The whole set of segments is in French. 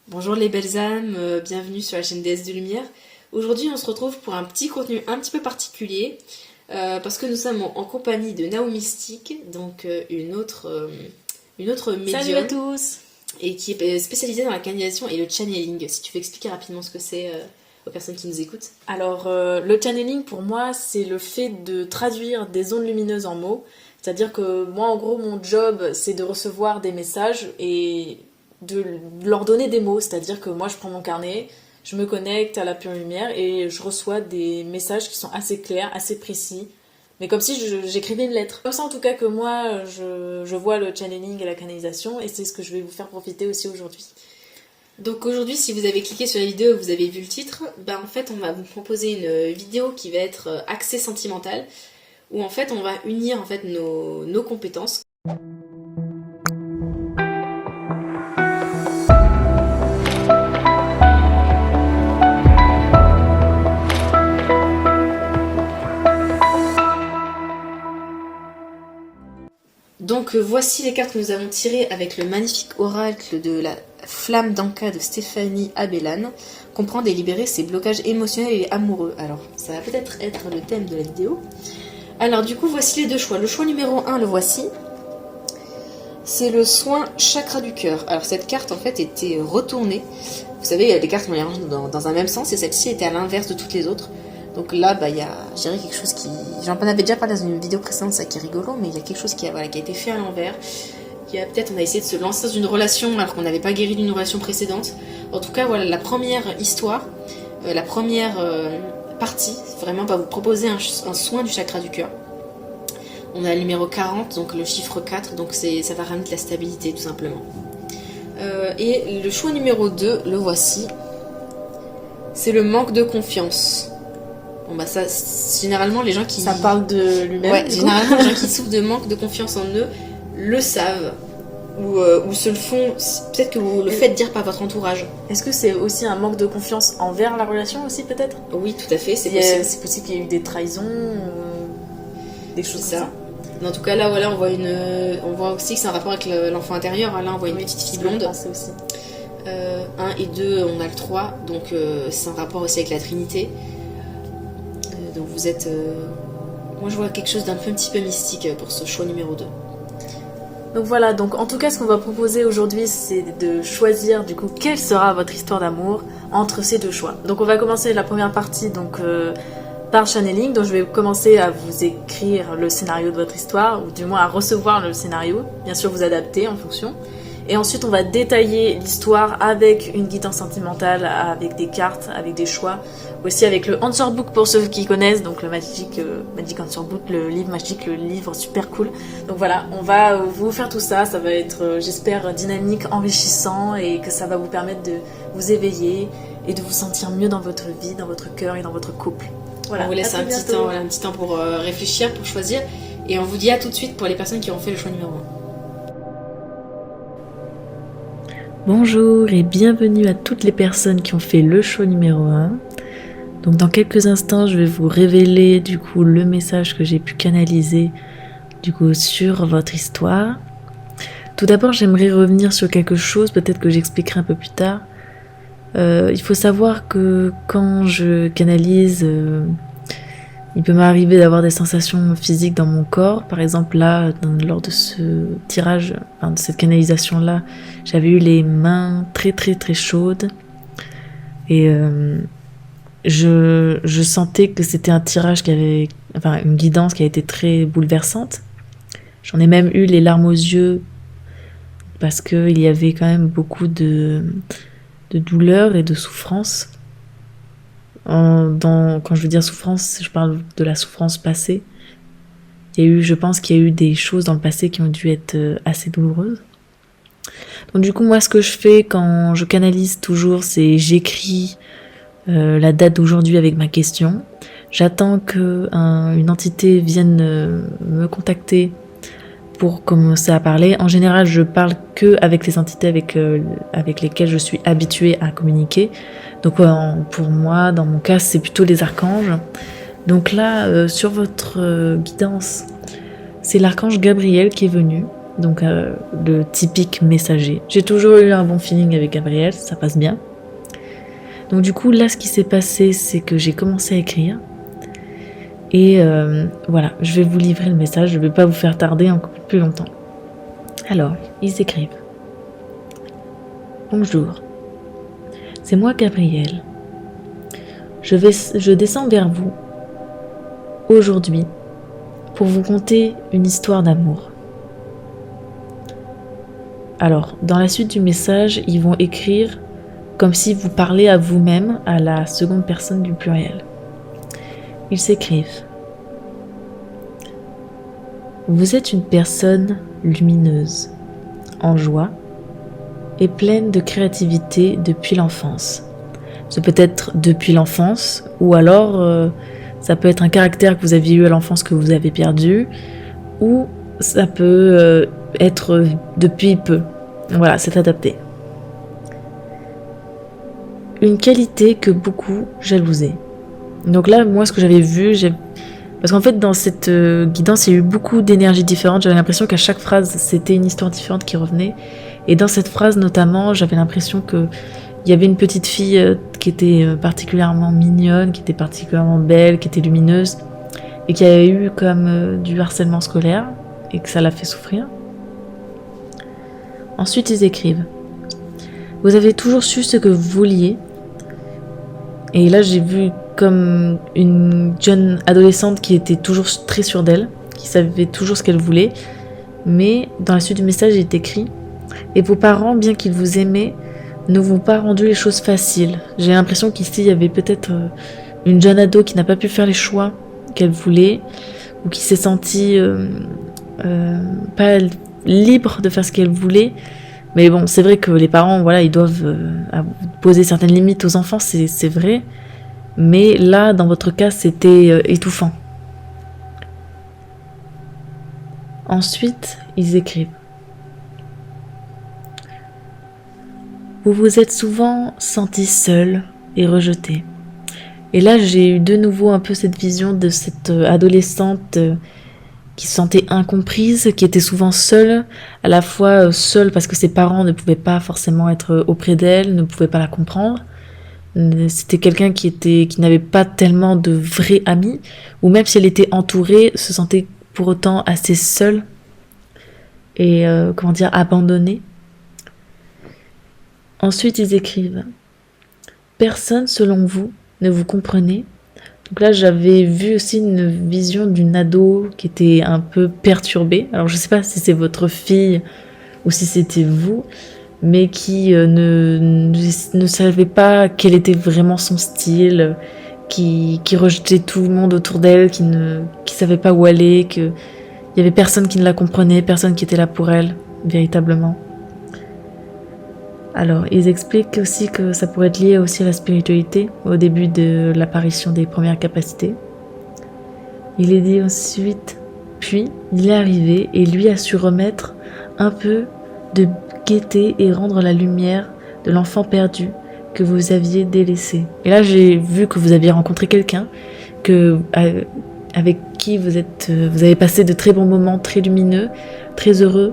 Bonjour les belles âmes, bienvenue sur la chaîne Déesse de Lumière. Aujourd'hui on se retrouve pour un petit contenu un petit peu particulier parce que nous sommes en compagnie de Nao Mystique, donc une autre médium. Salut à tous. Et qui est spécialisée dans la canalisation et le channeling. Si tu veux expliquer rapidement ce que c'est aux personnes qui nous écoutent. Alors le channeling pour moi c'est le fait de traduire des ondes lumineuses en mots. C'est-à-dire que moi en gros mon job c'est de recevoir des messages et de leur donner des mots. C'est-à-dire que moi je prends mon carnet, je me connecte à la pure lumière et je reçois des messages qui sont assez clairs, assez précis. Mais comme si j'écrivais une lettre. Comme ça en tout cas que moi je vois le channeling et la canalisation et c'est ce que je vais vous faire profiter aussi aujourd'hui. Donc aujourd'hui, si vous avez cliqué sur la vidéo et vous avez vu le titre, en fait on va vous proposer une vidéo qui va être axée sentimentale, où en fait on va unir en fait nos compétences. Donc voici les cartes que nous avons tirées avec le magnifique oracle de la flamme d'Anka de Stéphanie Abellan. Comprendre et libérer ses blocages émotionnels et amoureux. Alors ça va peut-être être le thème de la vidéo. Alors du coup voici les deux choix. Le choix numéro 1, le voici. C'est le soin chakra du cœur. Alors cette carte en fait était retournée. Vous savez, les cartes on les range dans un même sens et celle-ci était à l'inverse de toutes les autres. Donc là, il y a, je dirais, quelque chose qui... J'en avais déjà parlé dans une vidéo précédente, ça qui est rigolo, mais il y a quelque chose qui a été fait à l'envers. Peut-être on a essayé de se lancer dans une relation alors qu'on n'avait pas guéri d'une relation précédente. En tout cas, voilà, la première histoire, la première partie, vraiment, va vous proposer un soin du chakra du cœur. On a le numéro 40, donc le chiffre 4, donc ça va ramener de la stabilité, tout simplement. Et le choix numéro 2, le voici. C'est le manque de confiance. Bon ça, généralement les gens qui... Ça parle de lui-même. Ouais, généralement les gens qui souffrent de manque de confiance en eux le savent ou se le font. Peut-être que vous le faites dire par votre entourage. Est-ce que c'est aussi un manque de confiance envers la relation aussi peut-être? Oui, tout à fait, c'est possible. C'est possible qu'il y ait eu des trahisons, des choses comme ça. Mais en tout cas là, voilà, on voit aussi que c'est un rapport avec l'enfant intérieur. Là, on voit une petite fille blonde. C'est aussi. 1 et 2, on a le 3, donc c'est un rapport aussi avec la Trinité. Donc vous êtes... Moi je vois quelque chose d'un petit peu mystique pour ce choix numéro 2. Donc voilà, donc en tout cas ce qu'on va proposer aujourd'hui c'est de choisir du coup quelle sera votre histoire d'amour entre ces deux choix. Donc on va commencer la première partie donc par channeling, donc je vais commencer à vous écrire le scénario de votre histoire, ou du moins à recevoir le scénario, bien sûr vous adapter en fonction. Et ensuite on va détailler l'histoire avec une guidance sentimentale, avec des cartes, avec des choix, aussi avec le Answer Book pour ceux qui connaissent, donc le Magic Answer Book, le livre magique, le livre super cool. Donc voilà, on va vous faire tout ça, ça va être j'espère dynamique, enrichissant et que ça va vous permettre de vous éveiller et de vous sentir mieux dans votre vie, dans votre cœur et dans votre couple. Voilà, on vous laisse un petit temps pour réfléchir, pour choisir, et on vous dit à tout de suite pour les personnes qui ont fait le choix numéro 1. Bonjour et bienvenue à toutes les personnes qui ont fait le choix numéro 1. Donc dans quelques instants, je vais vous révéler du coup le message que j'ai pu canaliser du coup sur votre histoire. Tout d'abord, j'aimerais revenir sur quelque chose, peut-être que j'expliquerai un peu plus tard. Il faut savoir que quand je canalise, il peut m'arriver d'avoir des sensations physiques dans mon corps. Par exemple, là, lors de ce tirage, de cette canalisation-là, j'avais eu les mains très très très chaudes. Et je sentais que c'était un tirage une guidance qui a été très bouleversante. J'en ai même eu les larmes aux yeux parce qu'il y avait quand même beaucoup de douleur et de souffrance. Quand je veux dire souffrance, je parle de la souffrance passée. Je pense qu'il y a eu des choses dans le passé qui ont dû être assez douloureuses. Donc du coup, moi, ce que je fais quand je canalise toujours, c'est j'écris la date d'aujourd'hui avec ma question. J'attends qu'une entité vienne me contacter pour commencer à parler. En général, je parle que avec les entités avec lesquelles je suis habituée à communiquer. Donc pour moi, dans mon cas, c'est plutôt les archanges. Donc là, sur votre guidance, c'est l'archange Gabriel qui est venu. donc le typique messager. J'ai toujours eu un bon feeling avec Gabriel, ça passe bien. Donc du coup, là, ce qui s'est passé, c'est que j'ai commencé à écrire. Et voilà, je vais vous livrer le message, je ne vais pas vous faire tarder encore plus longtemps. Alors, ils écrivent. Bonjour, c'est moi Gabriel. Je descends vers vous aujourd'hui pour vous conter une histoire d'amour. Alors, dans la suite du message, ils vont écrire comme si vous parlez à vous-même, à la seconde personne du pluriel. Ils s'écrivent. Vous êtes une personne lumineuse, en joie et pleine de créativité depuis l'enfance. C'est peut-être depuis l'enfance, ou alors ça peut être un caractère que vous aviez eu à l'enfance que vous avez perdu, ou ça peut être depuis peu. Voilà, c'est adapté. Une qualité que beaucoup jalousaient. Donc là, moi, ce que j'avais vu, parce qu'en fait, dans cette guidance, il y a eu beaucoup d'énergies différentes. J'avais l'impression qu'à chaque phrase, c'était une histoire différente qui revenait. Et dans cette phrase, notamment, j'avais l'impression qu'il y avait une petite fille qui était particulièrement mignonne, qui était particulièrement belle, qui était lumineuse, et qui avait eu comme du harcèlement scolaire, et que ça l'a fait souffrir. Ensuite, ils écrivent. Vous avez toujours su ce que vous vouliez. Et là, j'ai vu comme une jeune adolescente qui était toujours très sûre d'elle, qui savait toujours ce qu'elle voulait. Mais dans la suite du message, il est écrit « Et vos parents, bien qu'ils vous aimaient, ne vous ont pas rendu les choses faciles. » J'ai l'impression qu'ici, il y avait peut-être une jeune ado qui n'a pas pu faire les choix qu'elle voulait, ou qui s'est sentie pas libre de faire ce qu'elle voulait. Mais bon, c'est vrai que les parents, voilà, ils doivent poser certaines limites aux enfants, c'est vrai. Mais là, dans votre cas, c'était étouffant. Ensuite, ils écrivent. Vous vous êtes souvent senti seul et rejeté. Et là, j'ai eu de nouveau un peu cette vision de cette adolescente qui se sentait incomprise, qui était souvent seule, à la fois seule parce que ses parents ne pouvaient pas forcément être auprès d'elle, ne pouvaient pas la comprendre. C'était quelqu'un qui n'avait pas tellement de vrais amis, ou même si elle était entourée, se sentait pour autant assez seule et abandonnée. Ensuite, ils écrivent « Personne, selon vous, ne vous comprenait ?» Donc là, j'avais vu aussi une vision d'une ado qui était un peu perturbée. Alors, je ne sais pas si c'est votre fille ou si c'était vous, mais qui ne savait pas quel était vraiment son style, qui rejetait tout le monde autour d'elle, qui savait pas où aller, qu'il y avait personne qui ne la comprenait, personne qui était là pour elle, véritablement. Alors, ils expliquent aussi que ça pourrait être lié aussi à la spiritualité, au début de l'apparition des premières capacités. Il est dit ensuite, puis il est arrivé et lui a su remettre un peu de gaieté et rendre la lumière de l'enfant perdu que vous aviez délaissé. Et là, j'ai vu que vous aviez rencontré quelqu'un avec qui vous avez passé de très bons moments, très lumineux, très heureux,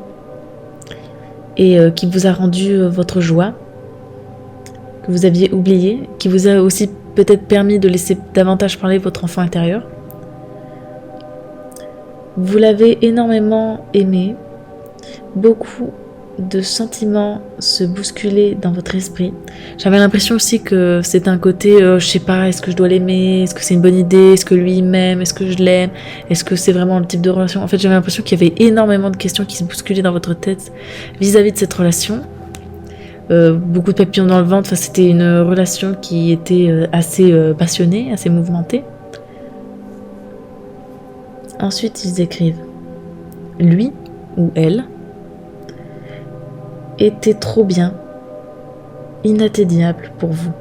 et qui vous a rendu votre joie, que vous aviez oublié, qui vous a aussi peut-être permis de laisser davantage parler votre enfant intérieur. Vous l'avez énormément aimé, beaucoup de sentiments se bousculaient dans votre esprit. J'avais l'impression aussi que c'est un côté, je sais pas, est-ce que je dois l'aimer, est-ce que c'est une bonne idée, est-ce que lui il m'aime, est-ce que je l'aime, est-ce que c'est vraiment le type de relation. En fait, j'avais l'impression qu'il y avait énormément de questions qui se bousculaient dans votre tête vis-à-vis de cette relation. Beaucoup de papillons dans le ventre. Enfin, c'était une relation qui était assez passionnée, assez mouvementée. Ensuite, ils écrivent « Lui ou elle était trop bien, inatteignable pour vous. »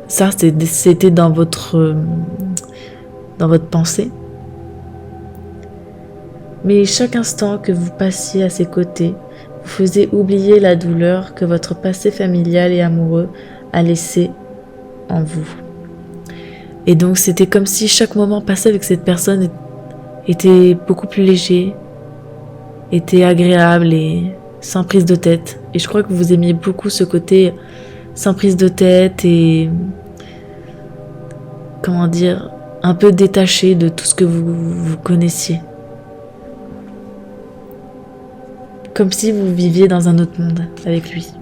Ça, c'était dans votre pensée. Mais chaque instant que vous passiez à ses côtés vous faisait oublier la douleur que votre passé familial et amoureux a laissé en vous. Et donc, c'était comme si chaque moment passé avec cette personne était beaucoup plus léger était agréable et sans prise de tête. Et je crois que vous aimiez beaucoup ce côté sans prise de tête et, comment dire, un peu détaché de tout ce que vous connaissiez. Comme si vous viviez dans un autre monde avec lui.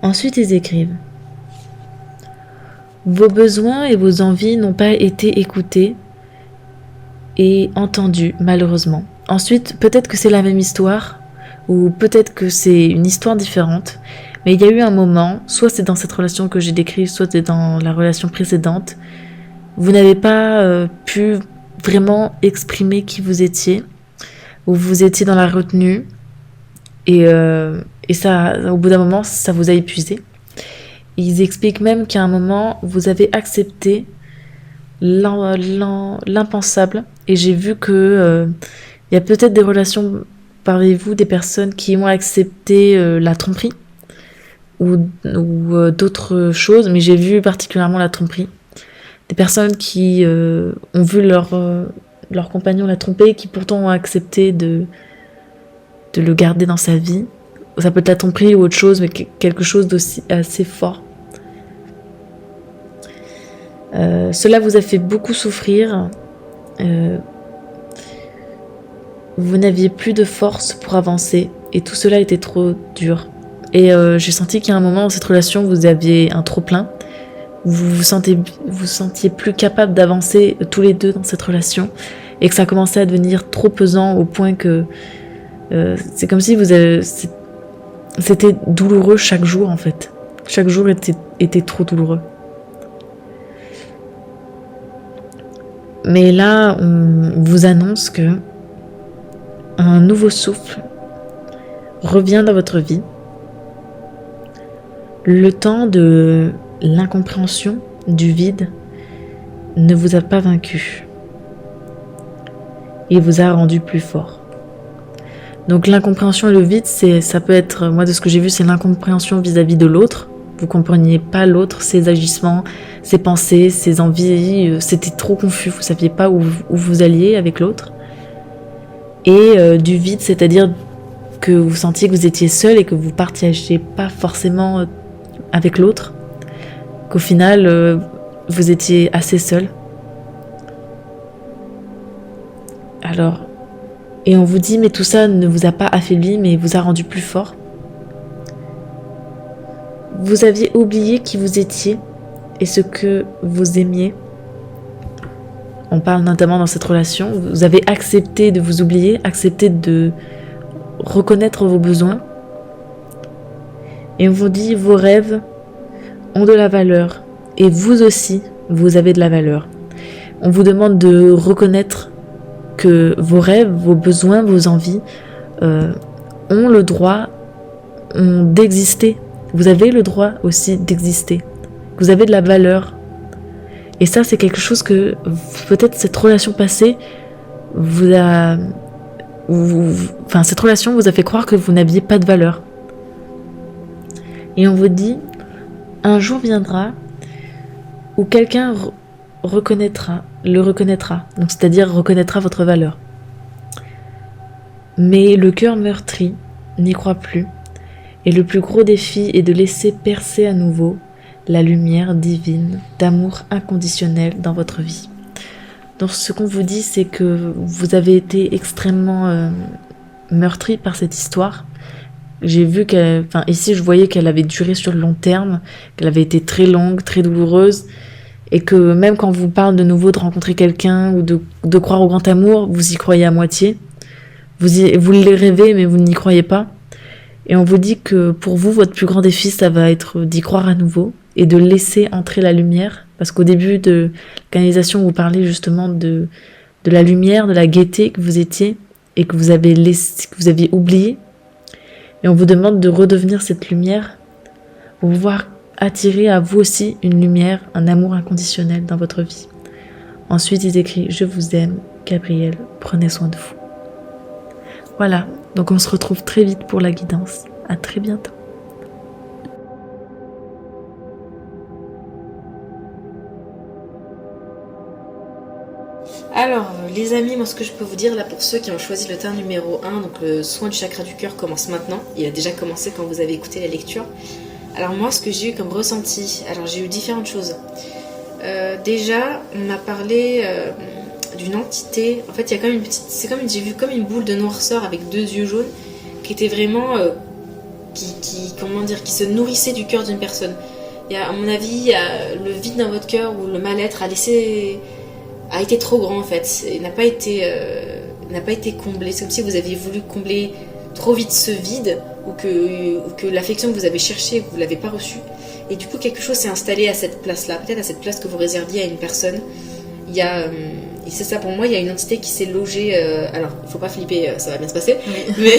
Ensuite, ils écrivent: vos besoins et vos envies n'ont pas été écoutés et entendus, malheureusement. Ensuite, peut-être que c'est la même histoire, ou peut-être que c'est une histoire différente, mais il y a eu un moment, soit c'est dans cette relation que j'ai décrite, soit c'est dans la relation précédente, vous n'avez pas pu vraiment exprimer qui vous étiez, ou vous étiez dans la retenue, et ça, au bout d'un moment, ça vous a épuisé. Ils expliquent même qu'à un moment, vous avez accepté l'impensable. Et j'ai vu que il y a peut-être des relations parmi vous, des personnes qui ont accepté la tromperie ou d'autres choses, mais j'ai vu particulièrement la tromperie. Des personnes qui ont vu leur compagnon la tromper, qui pourtant ont accepté de le garder dans sa vie. Ça peut être la tromperie ou autre chose, mais quelque chose d'aussi assez fort. Cela vous a fait beaucoup souffrir. Vous n'aviez plus de force pour avancer et tout cela était trop dur. Et j'ai senti qu'il y a un moment dans cette relation, vous aviez un trop-plein. Vous sentiez plus capable d'avancer tous les deux dans cette relation et que ça commençait à devenir trop pesant au point que c'est comme si c'était douloureux chaque jour en fait. Chaque jour était trop douloureux. Mais là, on vous annonce que un nouveau souffle revient dans votre vie. Le temps de l'incompréhension, du vide, ne vous a pas vaincu. Il vous a rendu plus fort. Donc l'incompréhension et le vide, ça peut être, moi de ce que j'ai vu, c'est l'incompréhension vis-à-vis de l'autre. Vous ne compreniez pas l'autre, ses agissements, ses pensées, ses envies. C'était trop confus, vous ne saviez pas où vous alliez avec l'autre. Et du vide, c'est-à-dire que vous sentiez que vous étiez seul et que vous ne partagiez pas forcément avec l'autre. Qu'au final, vous étiez assez seul. Alors, et on vous dit, mais tout ça ne vous a pas affaibli, mais vous a rendu plus fort. Vous aviez oublié qui vous étiez et ce que vous aimiez. On parle notamment dans cette relation. Vous avez accepté de vous oublier, accepté de reconnaître vos besoins. Et on vous dit, vos rêves ont de la valeur. Et vous aussi, vous avez de la valeur. On vous demande de reconnaître que vos rêves, vos besoins, vos envies ont le droit d'exister. Vous avez le droit aussi d'exister. Vous avez de la valeur. Et ça, c'est quelque chose que peut-être cette relation passée cette relation vous a fait croire que vous n'aviez pas de valeur. Et on vous dit, un jour viendra où quelqu'un le reconnaîtra, donc c'est-à-dire reconnaîtra votre valeur. Mais le cœur meurtri n'y croit plus, et le plus gros défi est de laisser percer à nouveau la lumière divine d'amour inconditionnel dans votre vie. Donc ce qu'on vous dit, c'est que vous avez été extrêmement meurtri par cette histoire. J'ai vu ici je voyais qu'elle avait duré sur le long terme, qu'elle avait été très longue, très douloureuse, et que même quand vous parle de nouveau de rencontrer quelqu'un ou de croire au grand amour, vous y croyez à moitié. Vous le rêvez, mais vous n'y croyez pas. Et on vous dit que pour vous, votre plus grand défi, ça va être d'y croire à nouveau et de laisser entrer la lumière. Parce qu'au début de la canalisation, vous parlez justement de la lumière, de la gaieté que vous étiez et que vous aviez oublié. Et on vous demande de redevenir cette lumière pour pouvoir attirer à vous aussi une lumière, un amour inconditionnel dans votre vie. Ensuite, ils écrivent « Je vous aime, Gabriel, prenez soin de vous ». Voilà, donc on se retrouve très vite pour la guidance. À très bientôt. Alors, les amis, moi ce que je peux vous dire là pour ceux qui ont choisi le teint numéro 1, donc le soin du chakra du cœur commence maintenant. Il a déjà commencé quand vous avez écouté la lecture. Alors moi, ce que j'ai eu comme ressenti, alors j'ai eu différentes choses. Déjà, on m'a parlé d'une entité. En fait, il y a comme une petite, c'est comme j'ai vu comme une boule de noirceur avec 2 yeux jaunes qui était vraiment, comment dire, qui se nourrissait du cœur d'une personne. Il y a, à mon avis, il y a le vide dans votre cœur ou le mal-être a été trop grand en fait. Il n'a pas été comblé. C'est comme si vous aviez voulu combler trop vite ce vide ou que l'affection que vous avez cherchée, vous ne l'avez pas reçue. Et du coup, quelque chose s'est installé à cette place-là, peut-être à cette place que vous réserviez à une personne. Il y a, et c'est ça pour moi, il y a une entité qui s'est logée. Alors, il ne faut pas flipper, ça va bien se passer. Oui. Mais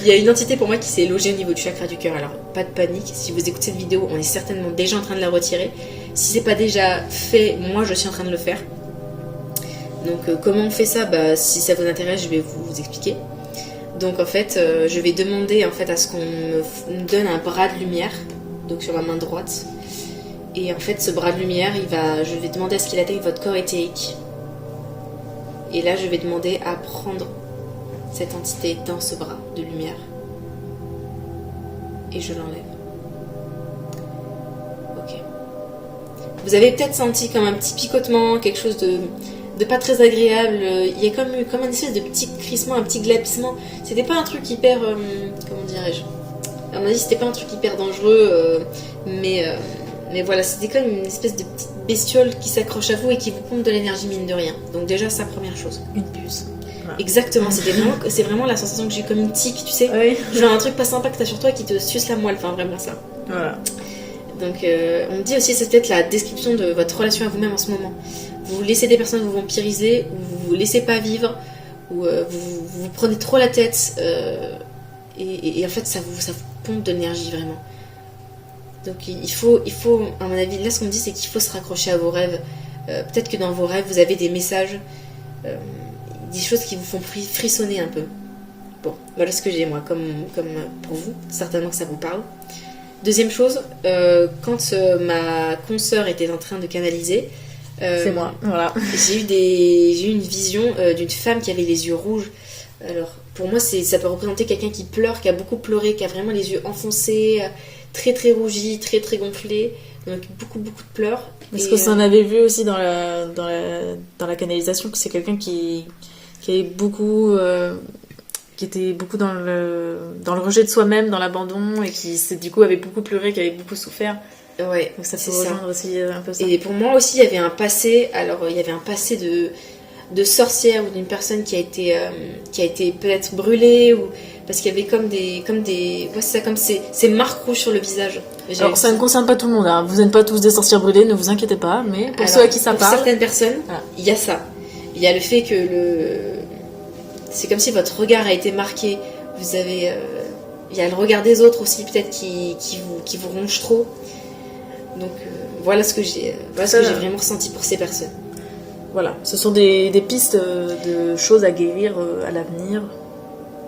il y a une entité pour moi qui s'est logée au niveau du chakra du cœur. Alors, pas de panique. Si vous écoutez cette vidéo, on est certainement déjà en train de la retirer. Si c'est pas déjà fait, moi je suis en train de le faire. Donc, comment on fait ça? Si ça vous intéresse, je vais vous expliquer. Donc, en fait, je vais demander en fait à ce qu'on me donne un bras de lumière. Donc sur ma main droite. Et en fait, ce bras de lumière, je vais demander à ce qu'il atteigne votre corps éthérique. Et là, je vais demander à prendre cette entité dans ce bras de lumière. Et je l'enlève. Ok. Vous avez peut-être senti comme un petit picotement, quelque chose de pas très agréable. Il y a comme une espèce de petit crissement, un petit glapissement. C'était pas un truc hyper... comment dirais-je? À mon avis, c'était pas un truc hyper dangereux, mais voilà, c'était comme une espèce de petite bestiole qui s'accroche à vous et qui vous pompe de l'énergie mine de rien. Donc déjà, ça, première chose. Une puce. Voilà. Exactement, c'est vraiment la sensation que j'ai comme une tique, tu sais. Oui. Genre un truc pas sympa que t'as sur toi qui te suce la moelle, enfin vraiment ça. Voilà. Donc on me dit aussi, c'est peut-être la description de votre relation à vous-même en ce moment. Vous laissez des personnes vous vampiriser, ou vous vous laissez pas vivre, ou vous prenez trop la tête, et en fait ça vous pompe de l'énergie vraiment. Donc il faut, à mon avis, là ce qu'on me dit c'est qu'il faut se raccrocher à vos rêves. Peut-être que dans vos rêves vous avez des messages, des choses qui vous font frissonner un peu. Bon, voilà ce que j'ai moi, comme pour vous, certainement que ça vous parle. Deuxième chose, quand ma consoeur était en train de canaliser, c'est moi, voilà. J'ai eu une vision d'une femme qui avait les yeux rouges. Alors, pour moi, ça peut représenter quelqu'un qui pleure, qui a beaucoup pleuré, qui a vraiment les yeux enfoncés, très très rougis, très très gonflés, donc beaucoup de pleurs. Parce que ça en avait vu aussi dans la canalisation, que c'est quelqu'un qui est beaucoup... qui était beaucoup dans le rejet de soi-même, dans l'abandon, et qui du coup avait beaucoup pleuré, qui avait beaucoup souffert. Ouais, donc ça peut rejoindre aussi un peu ça. Et pour moi aussi, il y avait un passé. Alors, il y avait un passé de sorcière ou d'une personne qui a été peut-être brûlée, ou parce qu'il y avait comme ces marques rouges sur le visage. Alors, ça ne concerne pas tout le monde. Hein. Vous n'êtes pas tous des sorcières brûlées, ne vous inquiétez pas. Mais pour ceux à qui ça parle, certaines personnes, il y a ça. Il y a le fait que c'est comme si votre regard a été marqué. Vous avez, il y a le regard des autres aussi peut-être qui vous ronge trop. Donc voilà ce que j'ai vraiment ressenti pour ces personnes. Voilà, ce sont des pistes de choses à guérir à l'avenir.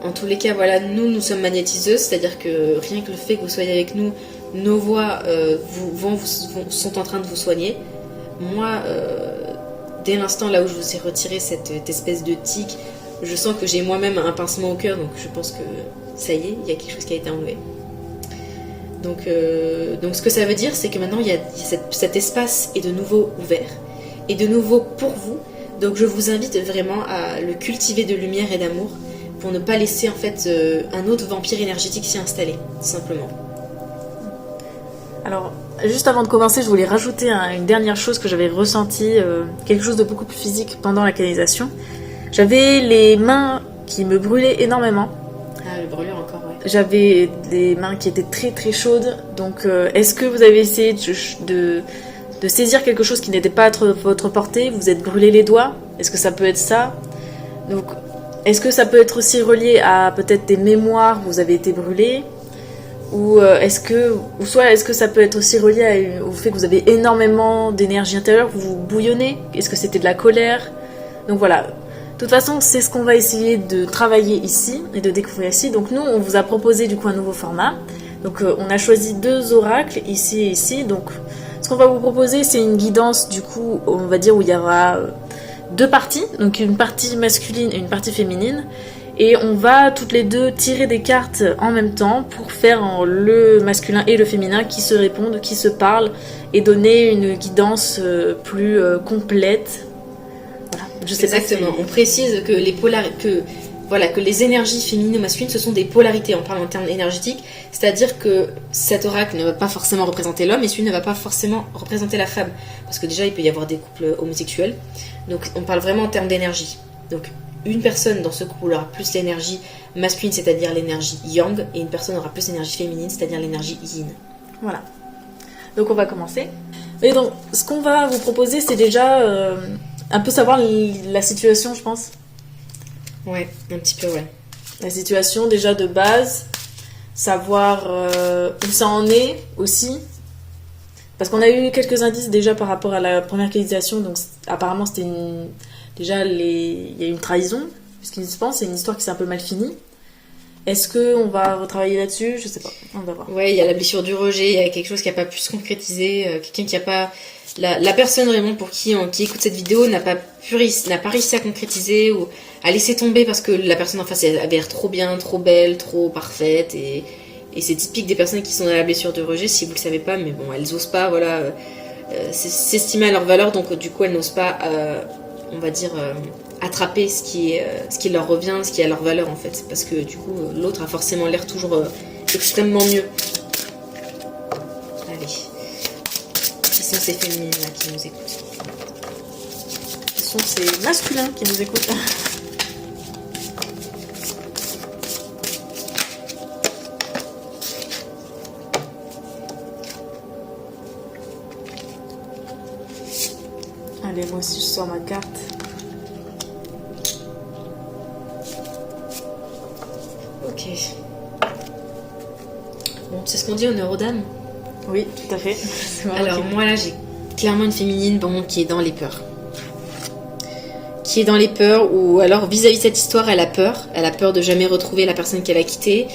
En tous les cas, voilà, nous sommes magnétiseuses, c'est-à-dire que rien que le fait que vous soyez avec nous, nos voix sont en train de vous soigner. Moi, dès l'instant là où je vous ai retiré cette espèce de tique, je sens que j'ai moi-même un pincement au cœur, donc je pense que ça y est, il y a quelque chose qui a été enlevé. Donc ce que ça veut dire, c'est que maintenant il y a cet espace est de nouveau ouvert, et de nouveau pour vous. Donc je vous invite vraiment à le cultiver de lumière et d'amour, pour ne pas laisser en fait un autre vampire énergétique s'y installer, tout simplement. Alors, juste avant de commencer, je voulais rajouter une dernière chose que j'avais ressenti, quelque chose de beaucoup plus physique pendant la canalisation. J'avais les mains qui me brûlaient énormément. Ah, le brûlure encore, ouais. J'avais des mains qui étaient très très chaudes. Donc, est-ce que vous avez essayé de saisir quelque chose qui n'était pas à votre portée? Vous êtes brûlé les doigts? Est-ce que ça peut être ça? Donc, est-ce que ça peut être aussi relié à peut-être des mémoires où vous avez été brûlé? Ou est-ce que ça peut être aussi relié au fait que vous avez énormément d'énergie intérieure, vous bouillonnez? Est-ce que c'était de la colère? Donc voilà. De toute façon, c'est ce qu'on va essayer de travailler ici et de découvrir ici. Donc nous, on vous a proposé du coup un nouveau format. Donc on a choisi 2 oracles, ici et ici. Donc ce qu'on va vous proposer, c'est une guidance du coup, on va dire, où il y aura deux parties, donc une partie masculine et une partie féminine. Et on va toutes les deux tirer des cartes en même temps pour faire le masculin et le féminin qui se répondent, qui se parlent et donner une guidance plus complète. Voilà. Je sais Exactement. pas si... On précise que les énergies féminines ou masculines, ce sont des polarités. On parle en termes énergétiques, c'est-à-dire que cet oracle ne va pas forcément représenter l'homme et celui ne va pas forcément représenter la femme. Parce que déjà, il peut y avoir des couples homosexuels. Donc on parle vraiment en termes d'énergie. Donc une personne dans ce couple aura plus l'énergie masculine, c'est-à-dire l'énergie yang, et une personne aura plus l'énergie féminine, c'est-à-dire l'énergie yin. Voilà. Donc on va commencer. Et donc, ce qu'on va vous proposer, c'est déjà un peu savoir la situation, je pense. Ouais, un petit peu, ouais. La situation déjà de base, savoir où ça en est aussi. Parce qu'on a eu quelques indices déjà par rapport à la première canalisation, donc apparemment c'était une... Déjà, il y a une trahison, puisqu'il se pense, c'est une histoire qui s'est un peu mal finie. Est-ce qu'on va retravailler là-dessus? Je sais pas, on va voir. Ouais, il y a la blessure du rejet, il y a quelque chose qui n'a pas pu se concrétiser, quelqu'un qui n'a pas... La personne vraiment pour qui écoute cette vidéo n'a pas réussi à concrétiser ou à laisser tomber parce que la personne en face elle avait l'air trop bien, trop belle, trop parfaite et c'est typique des personnes qui sont dans la blessure de rejet, si vous le savez pas, mais bon, elles osent pas, voilà, s'estimer à leur valeur, donc du coup elles n'osent pas... on va dire, attraper ce qui leur revient, ce qui a leur valeur en fait. Parce que du coup, l'autre a forcément l'air toujours extrêmement mieux. Allez. Ce sont ces féminines là qui nous écoutent. Ce sont ces masculins qui nous écoutent. Allez, moi aussi je sors ma carte. Ok. Bon, c'est ce qu'on dit au neurodame. Oui, tout à fait. Alors moi là, j'ai clairement une féminine qui est dans les peurs. Qui est dans les peurs, ou alors vis-à-vis de cette histoire, elle a peur. Elle a peur de jamais retrouver la personne qu'elle a quittée.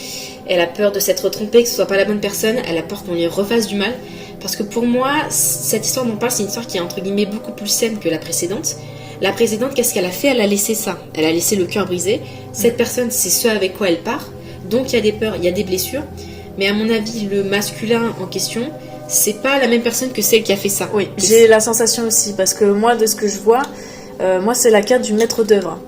Elle a peur de s'être trompée, que ce soit pas la bonne personne. Elle a peur qu'on lui refasse du mal. Parce que pour moi, cette histoire dont on parle, c'est une histoire qui est entre guillemets beaucoup plus saine que la précédente. La précédente, qu'est-ce qu'elle a fait? Elle a laissé ça. Elle a laissé le cœur brisé. Cette personne, c'est ce avec quoi elle part. Donc il y a des peurs, il y a des blessures. Mais à mon avis, le masculin en question, c'est pas la même personne que celle qui a fait ça. Oui, j'ai la sensation aussi. Parce que moi, de ce que je vois, moi, c'est la carte du maître d'œuvre.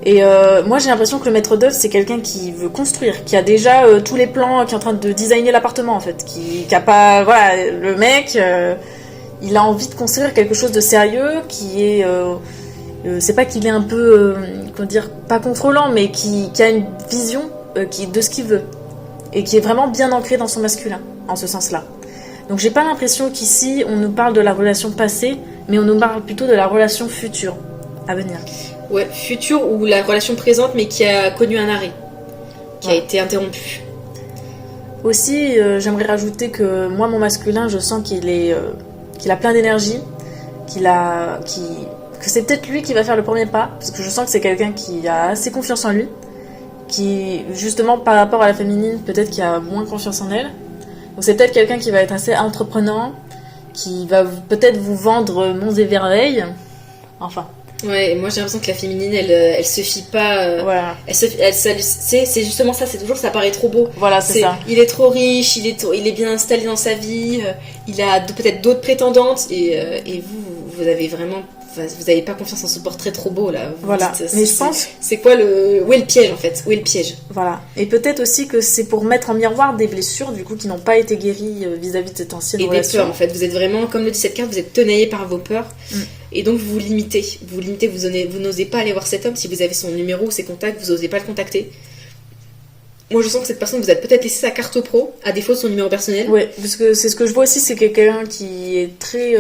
Et moi, j'ai l'impression que le maître d'œuvre, c'est quelqu'un qui veut construire, qui a déjà tous les plans, qui est en train de designer l'appartement, en fait. Qui a pas... Voilà, le mec, il a envie de construire quelque chose de sérieux, qui est... c'est pas qu'il est un peu, comment dire, pas contrôlant, mais qui a une vision de ce qu'il veut. Et qui est vraiment bien ancré dans son masculin, en ce sens-là. Donc j'ai pas l'impression qu'ici, on nous parle de la relation passée, mais on nous parle plutôt de la relation future, à venir. Ouais, future ou la relation présente, mais qui a connu un arrêt, qui a été interrompu. Aussi, j'aimerais rajouter que moi, mon masculin, je sens qu'il a plein d'énergie, que c'est peut-être lui qui va faire le premier pas, parce que je sens que c'est quelqu'un qui a assez confiance en lui, qui, justement, par rapport à la féminine, peut-être qu'il a moins confiance en elle. Donc c'est peut-être quelqu'un qui va être assez entreprenant, qui va peut-être vous vendre monts et merveilles. Enfin... Ouais, et moi j'ai l'impression que la féminine, elle se fie pas. Voilà. C'est justement ça, c'est toujours ça paraît trop beau. Voilà, c'est ça. Il est trop riche, il est bien installé dans sa vie, il a peut-être d'autres prétendantes, et vous avez vraiment. Vous n'avez pas confiance en ce portrait trop beau là. Voilà. Mais je pense. C'est quoi où est le piège en fait? Où est le piège? Voilà. Et peut-être aussi que c'est pour mettre en miroir des blessures du coup qui n'ont pas été guéries vis-à-vis de cette ancienne relation. Et des peurs en fait. Vous êtes vraiment, comme le dit cette carte, vous êtes tenaillé par vos peurs. Et donc vous vous limitez. Vous n'osez pas aller voir cet homme. Si vous avez son numéro ou ses contacts, vous n'osez pas le contacter. Moi je sens que cette personne vous a peut-être laissé sa carte pro à défaut de son numéro personnel. Ouais, parce que c'est ce que je vois aussi, c'est quelqu'un qui est très.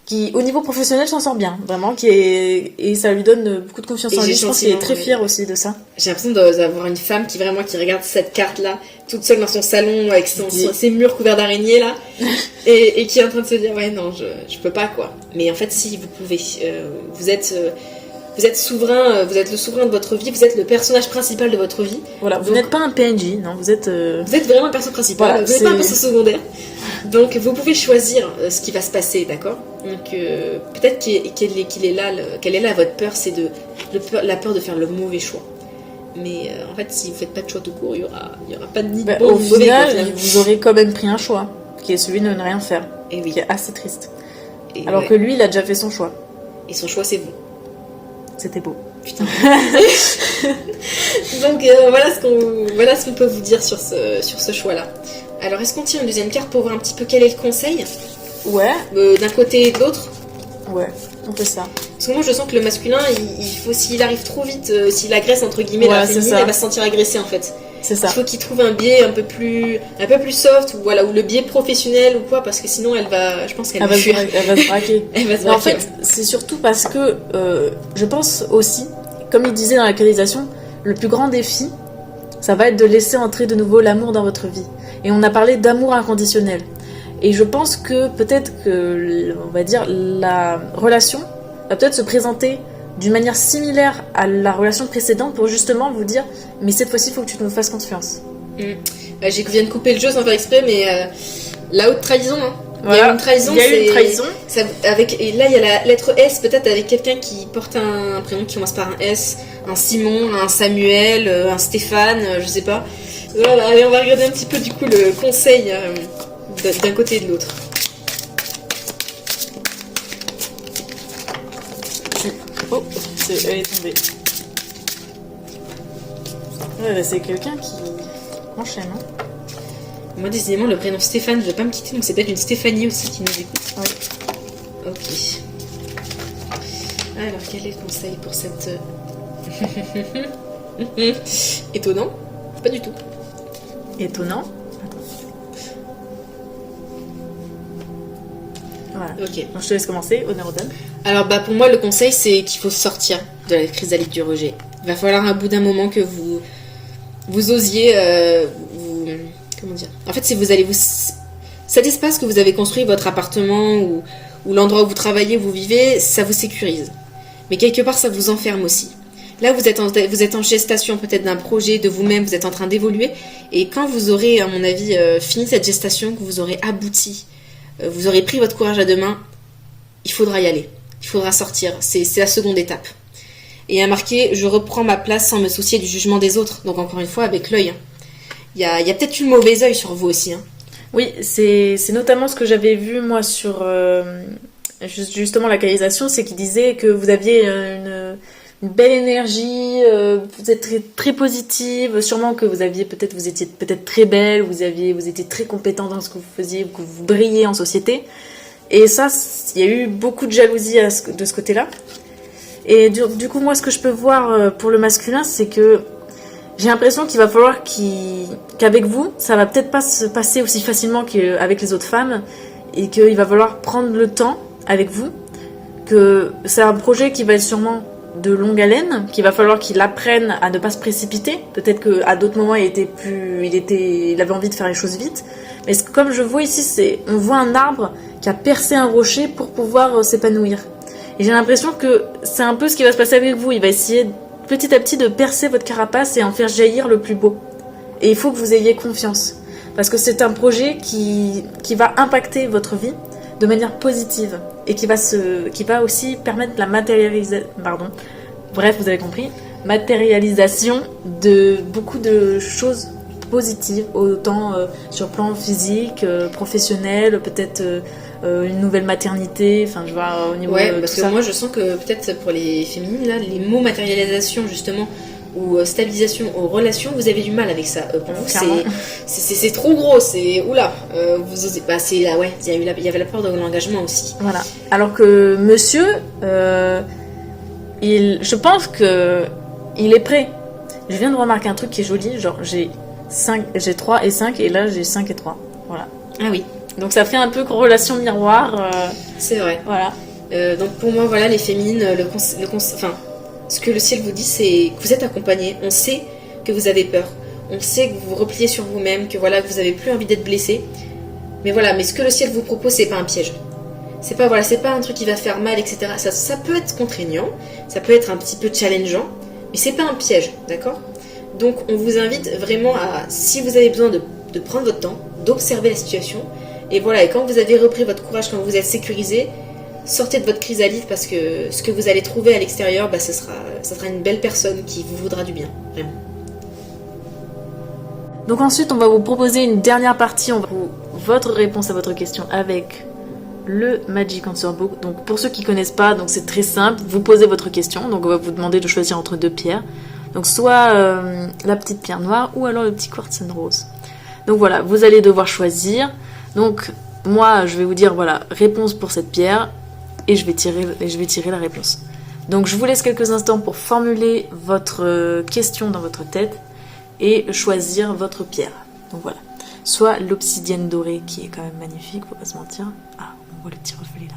Qui au niveau professionnel s'en sort bien, vraiment, et ça lui donne beaucoup de confiance en lui. Je pense qu'il est très fier aussi de ça. J'ai l'impression d'avoir une femme qui regarde cette carte-là, toute seule dans son salon, avec ses murs couverts d'araignées, là, et qui est en train de se dire, ouais, non, je peux pas, quoi. Mais en fait, si, vous pouvez. Vous êtes vous êtes souverain, vous êtes le souverain de votre vie, vous êtes le personnage principal de votre vie. Voilà, vous n'êtes pas un PNJ, non, vous êtes... Vous êtes vraiment le personnage principal, Voilà, vous n'êtes pas un personnage secondaire. Donc vous pouvez choisir ce qui va se passer, d'accord? Donc peut-être quelle est là votre peur, c'est la peur de faire le mauvais choix. Mais en fait, si vous faites pas de choix tout court, il y aura pas de ni de bon au ni de mauvais, final, quoi. vous aurez quand même pris un choix, qui est celui de ne rien faire, Et oui. qui est assez triste. Et Alors ouais. que lui, il a déjà fait son choix. Et son choix, c'est vous. C'était beau. Putain. Donc voilà ce qu'on peut vous dire sur ce choix-là. Alors est-ce qu'on tire une deuxième carte pour voir un petit peu quel est le conseil Ouais, d'un côté et de l'autre? ouais, on fait ça. Parce que moi je sens que le masculin, il faut, s'il arrive trop vite, s'il agresse entre guillemets Voilà, la c'est féminine, ça. elle va se sentir agressée en fait. C'est ça. Il faut qu'il trouve un biais un peu plus soft, ou voilà, ou le biais professionnel ou quoi, parce que sinon je pense qu'elle Elle va fuir. va se braquer. Elle va se Mais en braquer. fait, c'est surtout parce que je pense aussi, comme il disait dans la canalisation, le plus grand défi, ça va être de laisser entrer de nouveau l'amour dans votre vie. Et on a parlé d'amour inconditionnel. Et je pense que peut-être que, on va dire, la relation va peut-être se présenter d'une manière similaire à la relation précédente pour justement vous dire, mais cette fois-ci, il faut que tu nous fasses confiance. Je viens de couper le jeu sans faire exprès, mais la haute trahison, hein. Voilà. Il y a une trahison, Il y a eu une trahison. Et là, il y a la lettre S, peut-être avec quelqu'un qui porte un prénom qui commence par un S, un Simon, un Samuel, un Stéphane, je sais pas. Voilà, allez, on va regarder un petit peu du coup le conseil d'un côté et de l'autre. Oh, elle est tombée. Ouais, c'est quelqu'un qui enchaîne, hein. Moi, décidément, le prénom Stéphane ne veut pas me quitter, donc c'est peut-être une Stéphanie aussi qui nous écoute. Oui. Ok. Alors, quel est le conseil pour cette... Étonnant? Pas du tout. Étonnant. Voilà. Ok. Donc, je te laisse commencer, honneur aux dames. Alors, pour moi, le conseil, c'est qu'il faut sortir de la chrysalide du rejet. Il va falloir, à bout d'un moment, que vous osiez... Comment dire? En fait, si vous allez cet espace que vous avez construit, votre appartement ou l'endroit où vous travaillez, où vous vivez, ça vous sécurise. Mais quelque part, ça vous enferme aussi. Là, vous êtes en gestation peut-être d'un projet, de vous-même, vous êtes en train d'évoluer. Et quand vous aurez, à mon avis, fini cette gestation, que vous aurez abouti, vous aurez pris votre courage à deux mains, il faudra y aller. Il faudra sortir. C'est la seconde étape. Et il y a marqué, je reprends ma place sans me soucier du jugement des autres. Donc encore une fois, avec l'œil. Il y a peut-être eu le mauvais œil sur vous aussi. Hein. Oui, c'est notamment ce que j'avais vu moi sur justement la canalisation, c'est qu'il disait que vous aviez une belle énergie, vous êtes très, très positive, sûrement que vous étiez peut-être très belle, vous étiez très compétent dans ce que vous faisiez, que vous brillez en société. Et ça, il y a eu beaucoup de jalousie de ce côté-là. Et du coup, moi, ce que je peux voir pour le masculin, c'est que j'ai l'impression qu'il va falloir qu'avec vous, ça va peut-être pas se passer aussi facilement qu'avec les autres femmes, et qu'il va falloir prendre le temps avec vous, que c'est un projet qui va être sûrement de longue haleine, qu'il va falloir qu'il apprenne à ne pas se précipiter. Peut-être qu'à d'autres moments, il avait envie de faire les choses vite. Mais comme je vois ici, on voit un arbre qui a percé un rocher pour pouvoir s'épanouir. Et j'ai l'impression que c'est un peu ce qui va se passer avec vous. Il va essayer petit à petit de percer votre carapace et en faire jaillir le plus beau. Et il faut que vous ayez confiance. Parce que c'est un projet qui va impacter votre vie de manière positive. Et qui va aussi permettre la matérialisation... Bref, vous avez compris. Matérialisation de beaucoup de choses positives. Autant sur le plan physique, professionnel, peut-être... une nouvelle maternité, enfin je vois au niveau de parce tout que ça. moi je sens que peut-être pour les féminines là, les mots matérialisation justement ou stabilisation aux relations, vous avez du mal avec ça. Pour vous c'est trop gros, c'est oula, vous osez, c'est là ouais, il y avait la peur de l'engagement aussi. Voilà. Alors que monsieur, je pense que il est prêt. Je viens de remarquer un truc qui est joli, genre j'ai 3 et 5 et là j'ai 5 et 3. Voilà. Ah oui. Donc ça fait un peu relation miroir. C'est vrai. Voilà. Donc pour moi, voilà, les féminines, ce que le ciel vous dit, c'est que vous êtes accompagnées. On sait que vous avez peur. On sait que vous vous repliez sur vous-même, que voilà, que vous avez plus envie d'être blessé. Mais voilà, mais ce que le ciel vous propose, c'est pas un piège. C'est pas, voilà, c'est pas un truc qui va faire mal, etc. Ça peut être contraignant, ça peut être un petit peu challengeant, mais c'est pas un piège, d'accord? Donc on vous invite vraiment à, si vous avez besoin de prendre votre temps, d'observer la situation, et voilà, et quand vous avez repris votre courage, quand vous êtes sécurisé, sortez de votre chrysalide parce que ce que vous allez trouver à l'extérieur, bah, ça sera une belle personne qui vous voudra du bien, vraiment. Donc ensuite, on va vous proposer une dernière partie, votre réponse à votre question avec le Magic Answer Book. Donc pour ceux qui connaissent pas, donc c'est très simple, vous posez votre question, donc on va vous demander de choisir entre 2 pierres. Donc soit la petite pierre noire ou alors le petit quartz rose. Donc voilà, vous allez devoir choisir. Donc moi, je vais vous dire voilà, réponse pour cette pierre et je vais tirer la réponse. Donc je vous laisse quelques instants pour formuler votre question dans votre tête et choisir votre pierre. Donc voilà, soit l'obsidienne dorée qui est quand même magnifique, faut pas se mentir. Ah, on voit le petit reflet là.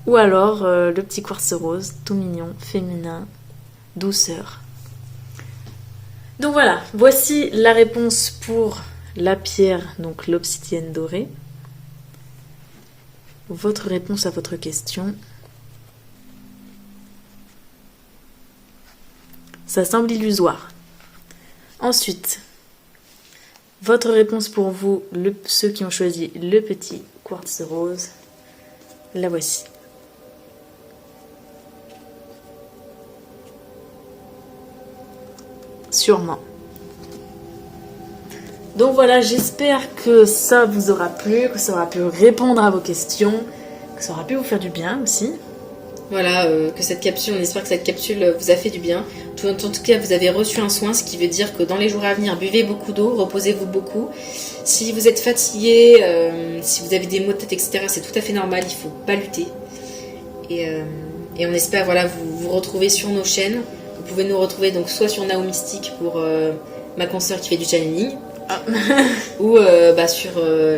Ou alors le petit quartz rose, tout mignon, féminin, douceur. Donc voilà, voici la réponse pour la pierre, donc l'obsidienne dorée. Votre réponse à votre question. Ça semble illusoire. Ensuite, votre réponse pour vous, ceux qui ont choisi le petit quartz rose, la voici. Sûrement. Donc voilà, j'espère que ça vous aura plu, que ça aura pu répondre à vos questions, que ça aura pu vous faire du bien aussi. Voilà, que cette capsule, on espère que cette capsule vous a fait du bien. En tout cas, vous avez reçu un soin, ce qui veut dire que dans les jours à venir, buvez beaucoup d'eau, reposez-vous beaucoup. Si vous êtes fatigué, si vous avez des maux de tête, etc., c'est tout à fait normal, il ne faut pas lutter. Et on espère voilà, vous retrouver sur nos chaînes. Vous pouvez nous retrouver donc soit sur Nao Mystique pour ma consoeur qui fait du channeling, ou sur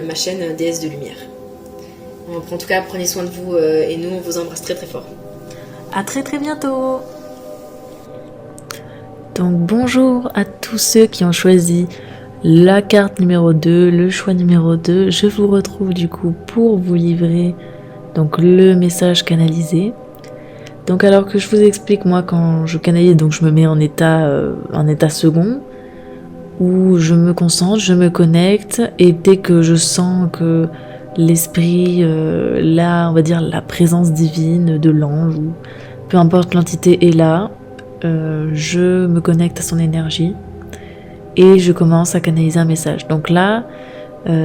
ma chaîne Déesse de Lumière. En tout cas, prenez soin de vous et nous, on vous embrasse très très fort. À très très bientôt. Donc bonjour à tous ceux qui ont choisi la carte numéro 2, le choix numéro 2. Je vous retrouve du coup pour vous livrer donc le message canalisé. Donc alors que je vous explique, moi quand je canalise, donc je me mets en état second, où je me concentre, je me connecte, et dès que je sens que l'esprit, là on va dire la présence divine de l'ange, ou peu importe l'entité est là, je me connecte à son énergie et je commence à canaliser un message. Donc là,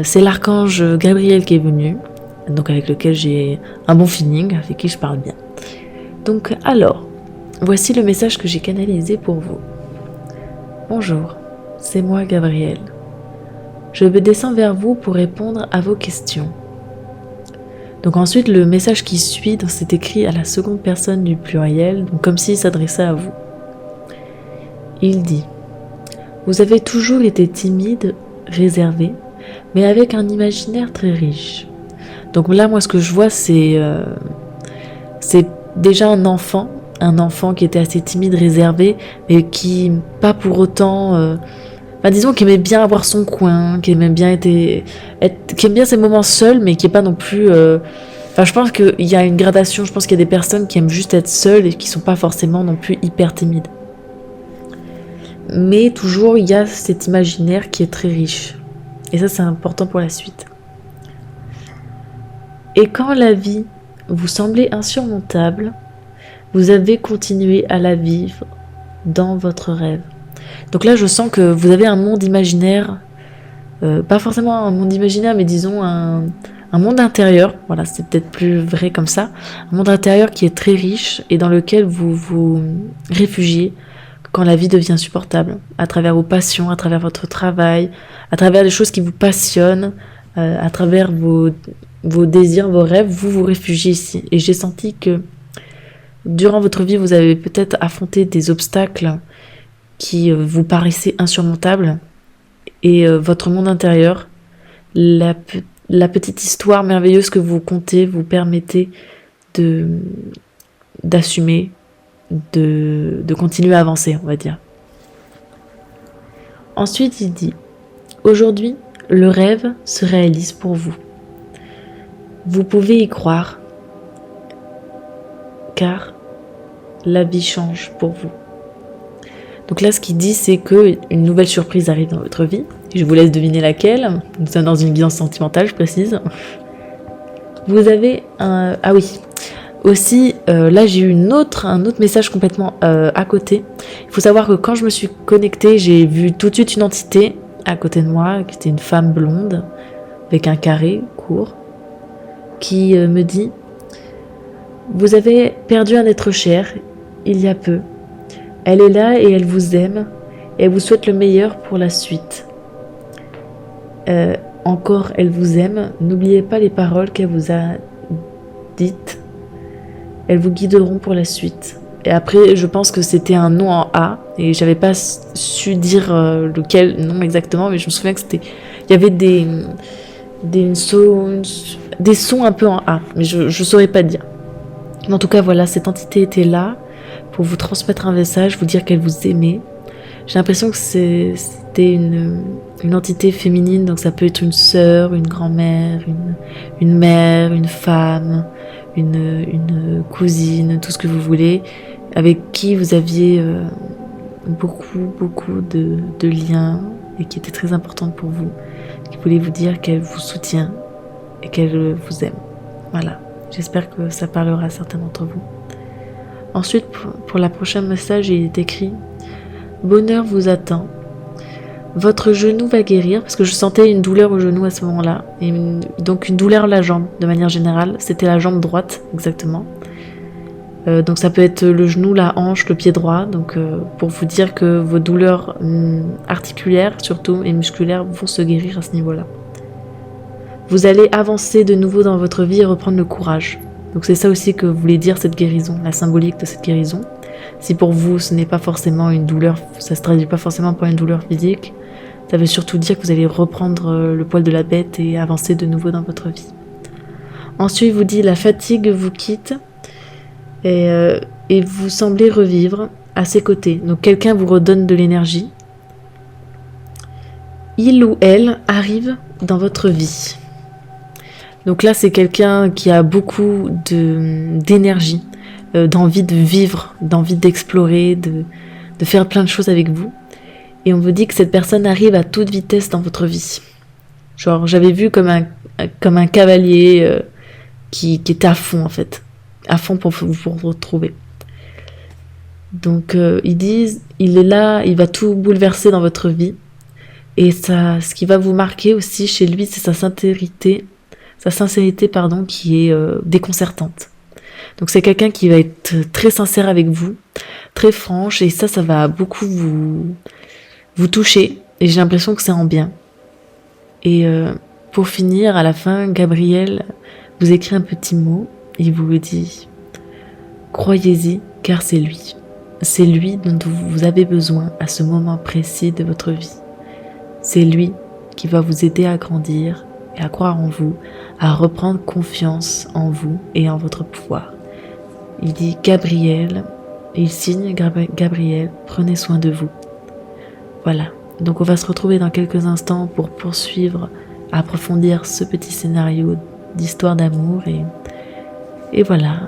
c'est l'archange Gabriel qui est venu, donc avec lequel j'ai un bon feeling, avec qui je parle bien. Donc alors, voici le message que j'ai canalisé pour vous. Bonjour, c'est moi Gabriel. Je descends vers vous pour répondre à vos questions. Donc ensuite, le message qui suit, c'est écrit à la seconde personne du pluriel, donc comme s'il s'adressait à vous. Il dit: vous avez toujours été timide, réservé, mais avec un imaginaire très riche. Donc là, moi, ce que je vois, c'est déjà un enfant qui était assez timide, réservé, mais qui, pas pour autant... disons qu'il aimait bien avoir son coin, qui aimait bien qui aime bien ses moments seuls, mais qui est pas non plus... je pense qu'il y a une gradation, je pense qu'il y a des personnes qui aiment juste être seules et qui sont pas forcément non plus hyper timides. Mais toujours, il y a cet imaginaire qui est très riche. Et ça, c'est important pour la suite. Et quand la vie vous semblait insurmontable, vous avez continué à la vivre dans votre rêve. Donc là, je sens que vous avez un monde imaginaire, pas forcément un monde imaginaire, mais disons un monde intérieur, voilà, c'est peut-être plus vrai comme ça, un monde intérieur qui est très riche et dans lequel vous vous réfugiez quand la vie devient insupportable, à travers vos passions, à travers votre travail, à travers les choses qui vous passionnent, à travers vos désirs, vos rêves, vous vous réfugiez ici. Et j'ai senti que durant votre vie, vous avez peut-être affronté des obstacles qui vous paraissaient insurmontables, et votre monde intérieur, la petite histoire merveilleuse que vous contez, vous permettez d'assumer, de continuer à avancer, on va dire. Ensuite, il dit: aujourd'hui, le rêve se réalise pour vous. Vous pouvez y croire, car la vie change pour vous. Donc là, ce qu'il dit, c'est qu'une nouvelle surprise arrive dans votre vie. Je vous laisse deviner laquelle. Nous sommes dans une guidance sentimentale, je précise. Vous avez un... Ah oui. Aussi, là, j'ai eu un autre message complètement à côté. Il faut savoir que quand je me suis connectée, j'ai vu tout de suite une entité à côté de moi, qui était une femme blonde, avec un carré court, qui me dit « Vous avez perdu un être cher, il y a peu. Elle est là et elle vous aime, et elle vous souhaite le meilleur pour la suite. Encore, elle vous aime. N'oubliez pas les paroles qu'elle vous a dites. Elles vous guideront pour la suite. » Et après, je pense que c'était un nom en A, et j'avais pas su dire lequel nom exactement, mais je me souviens que c'était... Il y avait des sons un peu en A, mais je saurais pas dire. Mais en tout cas, voilà, cette entité était là pour vous transmettre un message, vous dire qu'elle vous aimait. J'ai l'impression que c'était une entité féminine, donc ça peut être une sœur, une grand-mère, une mère, une femme, une cousine, tout ce que vous voulez, avec qui vous aviez beaucoup de liens et qui était très importante pour vous, qui voulait vous dire qu'elle vous soutient et qu'elle vous aime. Voilà, j'espère que ça parlera à certains d'entre vous. Ensuite, pour la prochaine message, il est écrit « Bonheur vous attend. Votre genou va guérir », parce que je sentais une douleur au genou à ce moment-là, et donc une douleur à la jambe, de manière générale. C'était la jambe droite, exactement. Donc ça peut être le genou, la hanche, le pied droit, donc pour vous dire que vos douleurs articulaires, surtout, et musculaires, vont se guérir à ce niveau-là. Vous allez avancer de nouveau dans votre vie et reprendre le courage. Donc c'est ça aussi que voulait dire cette guérison, la symbolique de cette guérison. Si pour vous ce n'est pas forcément une douleur, ça se traduit pas forcément par une douleur physique, ça veut surtout dire que vous allez reprendre le poil de la bête et avancer de nouveau dans votre vie. Ensuite, il vous dit la fatigue vous quitte et vous semblez revivre à ses côtés. Donc quelqu'un vous redonne de l'énergie. Il ou elle arrive dans votre vie. Donc là, c'est quelqu'un qui a beaucoup d'énergie, d'envie de vivre, d'envie d'explorer, de faire plein de choses avec vous. Et on vous dit que cette personne arrive à toute vitesse dans votre vie. Genre, j'avais vu comme un cavalier qui était à fond, en fait. À fond pour vous retrouver. Donc, ils disent, il est là, il va tout bouleverser dans votre vie. Et ça, ce qui va vous marquer aussi chez lui, c'est sa sincérité, qui est déconcertante. Donc c'est quelqu'un qui va être très sincère avec vous, très franche, et ça va beaucoup vous toucher, et j'ai l'impression que c'est en bien. Et pour finir, à la fin, Gabriel vous écrit un petit mot, et il vous dit « Croyez-y, car c'est lui. C'est lui dont vous avez besoin à ce moment précis de votre vie. C'est lui qui va vous aider à grandir et à croire en vous, à reprendre confiance en vous et en votre pouvoir. » Il dit Gabriel, et il signe Gabriel, prenez soin de vous. Voilà, donc on va se retrouver dans quelques instants pour poursuivre, approfondir ce petit scénario d'histoire d'amour, et voilà,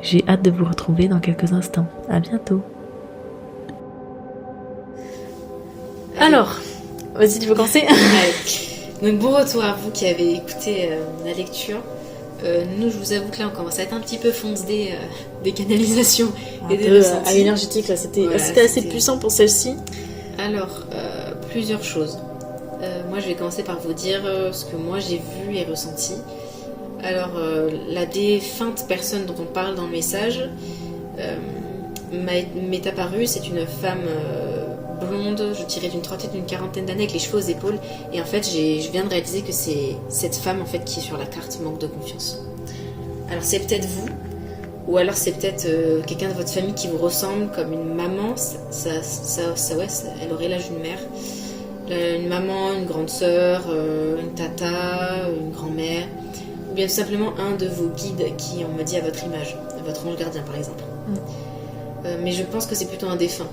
j'ai hâte de vous retrouver dans quelques instants. À bientôt. Alors, vas-y, tu veux commencer? Allez. Donc bon retour à vous qui avez écouté la lecture. Nous, je vous avoue que là, on commence à être un petit peu fonce des canalisations et des ressentis. Énergétique, là, c'était assez puissant pour celle-ci. Alors, plusieurs choses. Moi, je vais commencer par vous dire ce que moi j'ai vu et ressenti. Alors, la défunte personne dont on parle dans le message m'est apparue. C'est une femme blonde, je dirais d'une trentaine, d'une quarantaine d'années, avec les cheveux aux épaules. Et en fait, je viens de réaliser que c'est cette femme en fait qui est sur la carte manque de confiance. Alors, c'est peut-être vous, ou alors c'est peut-être quelqu'un de votre famille qui vous ressemble, comme une maman. Elle aurait l'âge d'une mère. Une maman, une grande sœur, une tata, une grand-mère, ou bien tout simplement un de vos guides qui, on me dit, à votre image, votre ange gardien par exemple. Mais je pense que c'est plutôt un défunt.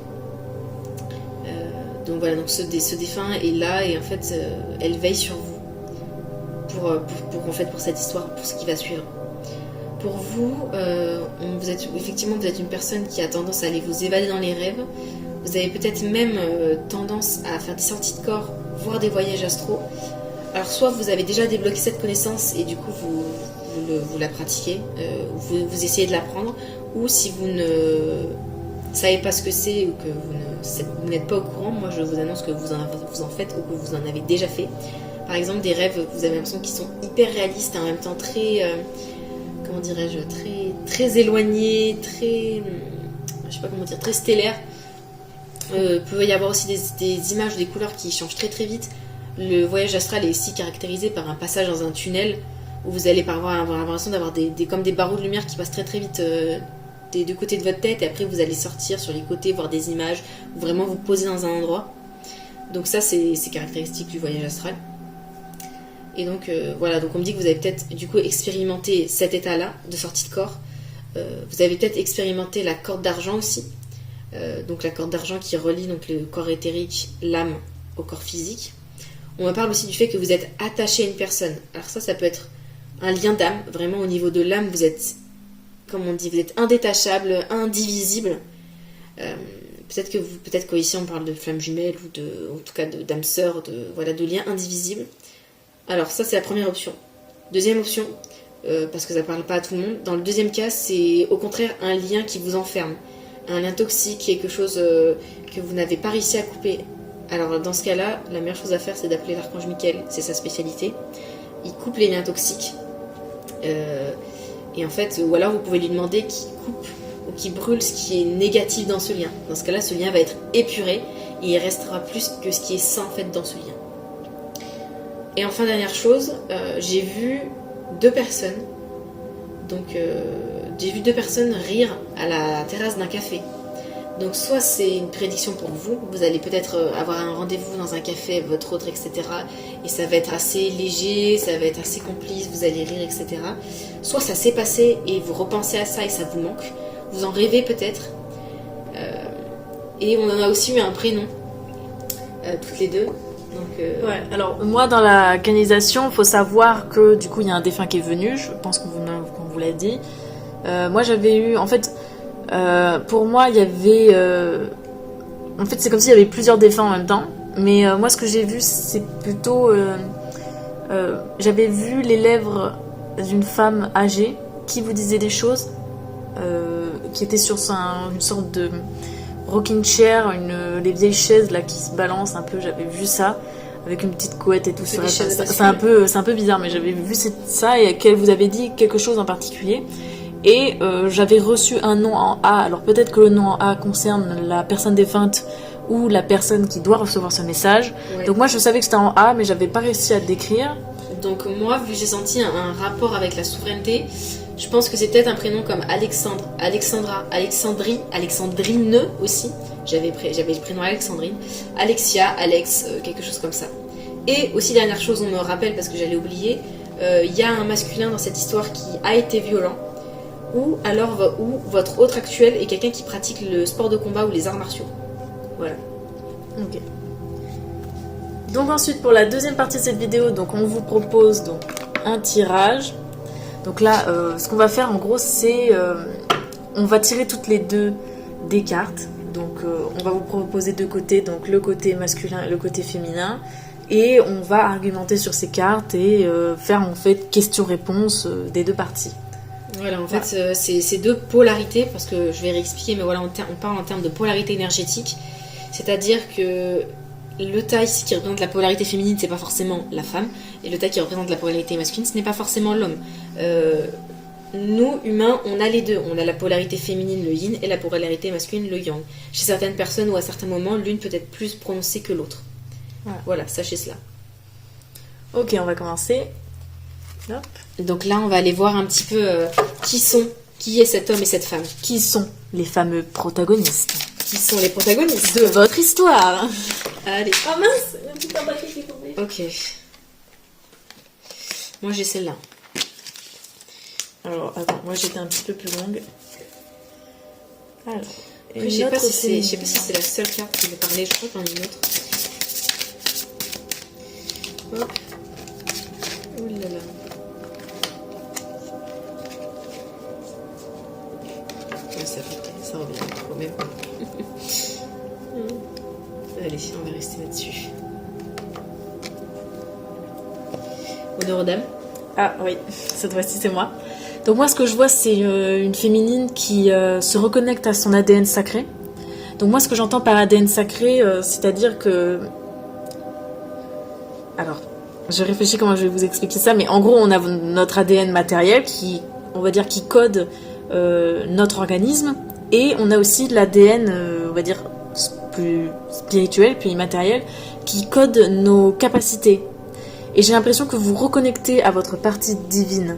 Donc voilà, donc ce défunt est là et en fait elle veille sur vous. en fait, pour cette histoire, pour ce qui va suivre. Pour vous, vous êtes une personne qui a tendance à aller vous évader dans les rêves. Vous avez peut-être même tendance à faire des sorties de corps, voire des voyages astraux. Alors soit vous avez déjà débloqué cette connaissance et du coup vous la pratiquez, vous essayez de l'apprendre, ou si vous ne savez pas ce que c'est ou que vous n'êtes pas au courant, moi je vous annonce que vous en faites ou que vous en avez déjà fait. Par exemple, des rêves, vous avez l'impression qu'ils sont hyper réalistes et en même temps très, comment dirais-je, très éloignés, très, je sais pas comment dire, très stellaires. Peut y avoir aussi des images ou des couleurs qui changent très très vite. Le voyage astral est aussi caractérisé par un passage dans un tunnel où vous allez avoir l'impression d'avoir comme des barreaux de lumière qui passent très très vite des deux côtés de votre tête, et après vous allez sortir sur les côtés, voir des images, ou vraiment vous poser dans un endroit. Donc ça c'est caractéristique du voyage astral. Et donc voilà, donc on me dit que vous avez peut-être du coup expérimenté cet état-là de sortie de corps. Vous avez peut-être expérimenté la corde d'argent aussi. Donc la corde d'argent qui relie donc le corps éthérique, l'âme au corps physique. On me parle aussi du fait que vous êtes attaché à une personne. Alors ça peut être un lien d'âme. Vraiment au niveau de l'âme, vous êtes, comme on dit, vous êtes indétachable, indivisible. Peut-être qu'ici on parle de flamme jumelle ou en tout cas d'âme sœur, de liens indivisibles. Alors ça c'est la première option. Deuxième option, parce que ça parle pas à tout le monde. Dans le deuxième cas, c'est au contraire un lien qui vous enferme. Un lien toxique, quelque chose que vous n'avez pas réussi à couper. Alors dans ce cas-là, la meilleure chose à faire, c'est d'appeler l'archange Michael, c'est sa spécialité. Il coupe les liens toxiques. Et en fait, ou alors vous pouvez lui demander qu'il coupe ou qu'il brûle ce qui est négatif dans ce lien. Dans ce cas-là, ce lien va être épuré et il restera plus que ce qui est sain en fait dans ce lien. Et enfin, dernière chose, j'ai vu deux personnes. Donc j'ai vu deux personnes rire à la terrasse d'un café. Donc soit c'est une prédiction pour vous, vous allez peut-être avoir un rendez-vous dans un café avec votre autre, etc. Et ça va être assez léger, ça va être assez complice, vous allez rire, etc. Soit ça s'est passé et vous repensez à ça et ça vous manque, vous en rêvez peut-être. Et on en a aussi eu un prénom, toutes les deux. Donc, Ouais, alors moi dans la canalisation, il faut savoir que du coup il y a un défunt qui est venu, je pense qu'on vous l'a dit. Moi j'avais eu, en fait, pour moi il y avait, en fait c'est comme s'il y avait plusieurs défunts en même temps, mais moi ce que j'ai vu c'est plutôt, j'avais vu les lèvres d'une femme âgée qui vous disait des choses, qui était sur une sorte de rocking chair, les vieilles chaises là qui se balancent un peu, j'avais vu ça avec une petite couette et tout sur la tête. C'est un peu bizarre, mais j'avais vu ça et qu'elle vous avait dit quelque chose en particulier. Et j'avais reçu un nom en A. Alors peut-être que le nom en A concerne la personne défunte ou la personne qui doit recevoir ce message. Ouais. Donc moi je savais que c'était en A, mais j'avais pas réussi à le décrire. Donc moi, vu que j'ai senti un rapport avec la souveraineté, je pense que c'est peut-être un prénom comme Alexandre, Alexandra, Alexandrie, Alexandrine aussi. J'avais le prénom Alexandrine, Alexia, Alex, quelque chose comme ça. Et aussi, dernière chose, on me rappelle parce que j'allais oublier, il y a un masculin dans cette histoire qui a été violent, ou votre autre actuel est quelqu'un qui pratique le sport de combat ou les arts martiaux. Voilà. Ok. Donc ensuite pour la deuxième partie de cette vidéo, donc on vous propose donc un tirage. Donc là, ce qu'on va faire en gros, c'est on va tirer toutes les deux des cartes. Donc on va vous proposer deux côtés, donc le côté masculin et le côté féminin, et on va argumenter sur ces cartes et faire en fait question-réponse des deux parties. Voilà, en fait, c'est deux polarités, parce que je vais réexpliquer, mais voilà, on parle en termes de polarité énergétique, c'est-à-dire que le tas ici qui représente la polarité féminine, c'est pas forcément la femme, et le tas qui représente la polarité masculine, ce n'est pas forcément l'homme. Nous, humains, on a les deux. On a la polarité féminine, le yin, et la polarité masculine, le yang. Chez certaines personnes ou à certains moments, l'une peut être plus prononcée que l'autre. Voilà, sachez cela. Ok, on va commencer. Hop. Donc là, on va aller voir un petit peu qui est cet homme et cette femme. Qui sont les fameux protagonistes? Qui sont les protagonistes de votre histoire? Allez. Oh mince, le petit embarqué qui est tombé. Ok. Moi, j'ai celle-là. Alors, attends, moi j'étais un petit peu plus longue. Alors, après, je sais pas si c'est la seule carte qui veut parler, je crois qu'il y en a une autre. Hop. Ouh là là. Ouais, ça revient quand même. Allez, on va rester là-dessus. Honneur aux dames. Ah oui, cette fois-ci c'est moi. Donc moi ce que je vois c'est une féminine qui se reconnecte à son ADN sacré. Donc moi ce que j'entends par ADN sacré, c'est-à-dire que... Alors, je réfléchis comment je vais vous expliquer ça, mais en gros on a notre ADN matériel qui, on va dire, qui code notre organisme, et on a aussi l'ADN, on va dire, plus spirituel, plus immatériel, qui code nos capacités. Et j'ai l'impression que vous reconnectez à votre partie divine,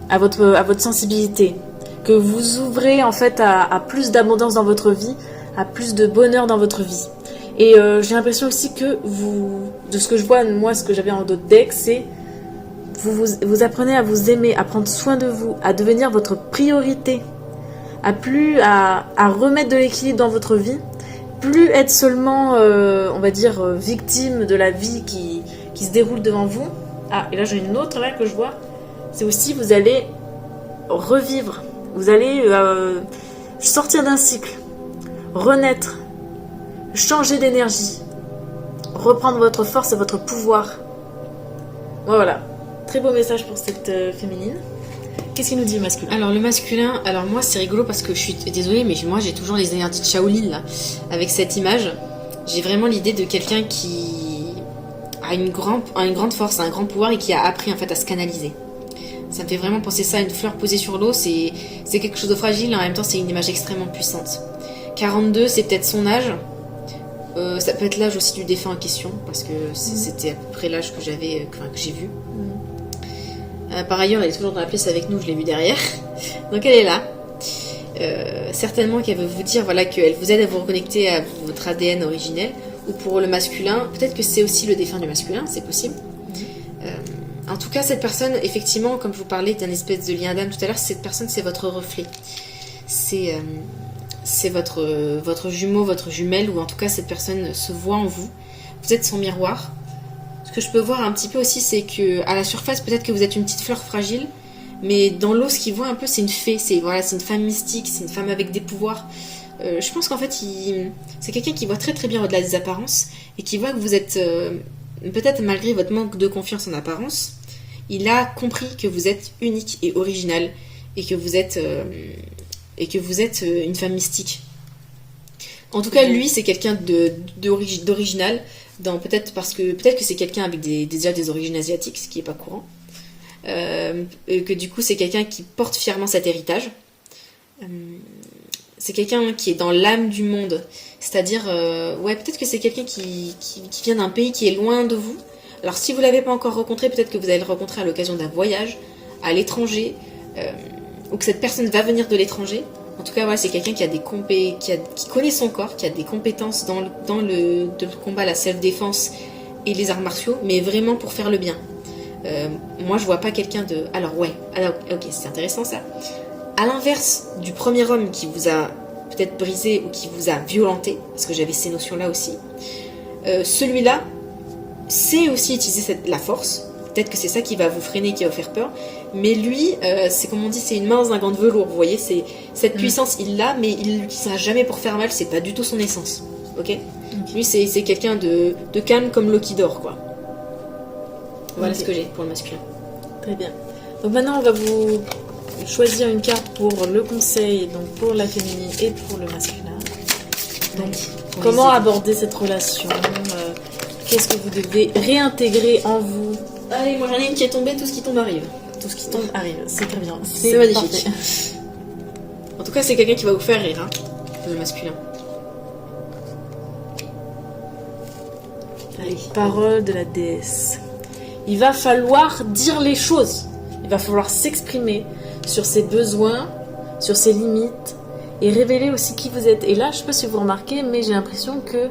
à votre sensibilité, que vous ouvrez en fait à plus d'abondance dans votre vie, à plus de bonheur dans votre vie. Et j'ai l'impression aussi que vous, de ce que je vois, moi, ce que j'avais en d'autres decks, c'est vous apprenez à vous aimer, à prendre soin de vous, à devenir votre priorité, à remettre de l'équilibre dans votre vie, plus être seulement, on va dire, victime de la vie qui se déroule devant vous. Ah, et là j'ai une autre là que je vois. C'est aussi, vous allez revivre, vous allez sortir d'un cycle, renaître, changer d'énergie, reprendre votre force et votre pouvoir. Voilà, très beau message pour cette féminine. Qu'est-ce qu'il nous dit le masculin? Alors le masculin, alors moi c'est rigolo parce que je suis désolée, mais moi j'ai toujours les énergies de Shaolin là. Avec cette image, j'ai vraiment l'idée de quelqu'un qui a une grande force, un grand pouvoir et qui a appris en fait à se canaliser. Ça me fait vraiment penser ça à une fleur posée sur l'eau, c'est quelque chose de fragile, et en même temps c'est une image extrêmement puissante. 42, c'est peut-être son âge. Ça peut être l'âge aussi du défunt en question, parce que c'était à peu près l'âge que j'avais, que j'ai vu. Par ailleurs, elle est toujours dans la pièce avec nous, je l'ai vue derrière. Donc elle est là. Certainement qu'elle veut vous dire voilà, qu'elle vous aide à vous reconnecter à votre ADN originel. Ou pour le masculin, peut-être que c'est aussi le défunt du masculin, c'est possible. En tout cas, cette personne, effectivement, comme je vous parlais d'un espèce de lien d'âme tout à l'heure, cette personne, c'est votre reflet. C'est votre jumeau, votre jumelle, ou en tout cas, cette personne se voit en vous. Vous êtes son miroir. Ce que je peux voir un petit peu aussi, c'est que à la surface, peut-être que vous êtes une petite fleur fragile, mais dans l'eau, ce qu'il voit un peu, c'est une fée. C'est une femme mystique, c'est une femme avec des pouvoirs. Je pense qu'en fait, c'est quelqu'un qui voit très très bien au-delà des apparences et qui voit que vous êtes, peut-être malgré votre manque de confiance en apparence, il a compris que vous êtes unique et original et que vous êtes une femme mystique. En tout cas, lui, c'est quelqu'un d'original. Peut-être que c'est quelqu'un avec déjà des origines asiatiques, ce qui n'est pas courant. Et que du coup, c'est quelqu'un qui porte fièrement cet héritage. C'est quelqu'un qui est dans l'âme du monde. C'est-à-dire, peut-être que c'est quelqu'un qui vient d'un pays qui est loin de vous. Alors, si vous ne l'avez pas encore rencontré, peut-être que vous allez le rencontrer à l'occasion d'un voyage à l'étranger, ou que cette personne va venir de l'étranger. En tout cas, voilà, c'est quelqu'un qui connaît son corps, qui a des compétences dans le combat, la self-défense et les arts martiaux, mais vraiment pour faire le bien. Moi, je vois pas quelqu'un de... Alors, ok, c'est intéressant ça. À l'inverse du premier homme qui vous a peut-être brisé ou qui vous a violenté, parce que j'avais ces notions-là aussi, celui-là sait aussi utiliser la force. Peut-être que c'est ça qui va vous freiner, qui va vous faire peur. Mais lui, c'est comme on dit, c'est une main dans un gant de velours. Vous voyez, cette puissance, il l'a, mais il ne l'utilisera jamais pour faire mal. C'est pas du tout son essence. Ok. Lui, c'est quelqu'un de calme comme l'eau qui dort, quoi. Voilà ce que j'ai pour le masculin. Très bien. Donc maintenant, on va vous choisir une carte pour le conseil, donc pour la féminine et pour le masculin. Donc, comment aborder cette relation, qu'est-ce que vous devez réintégrer en vous? Allez, moi j'en ai une qui est tombée, tout ce qui tombe arrive. Tout ce qui tombe arrive, c'est très bien. C'est magnifique. En tout cas, c'est quelqu'un qui va vous faire rire, hein, le masculin. Allez, parole de la déesse. Il va falloir dire les choses. Il va falloir s'exprimer sur ses besoins, sur ses limites, et révéler aussi qui vous êtes. Et là, je ne sais pas si vous remarquez, mais j'ai l'impression que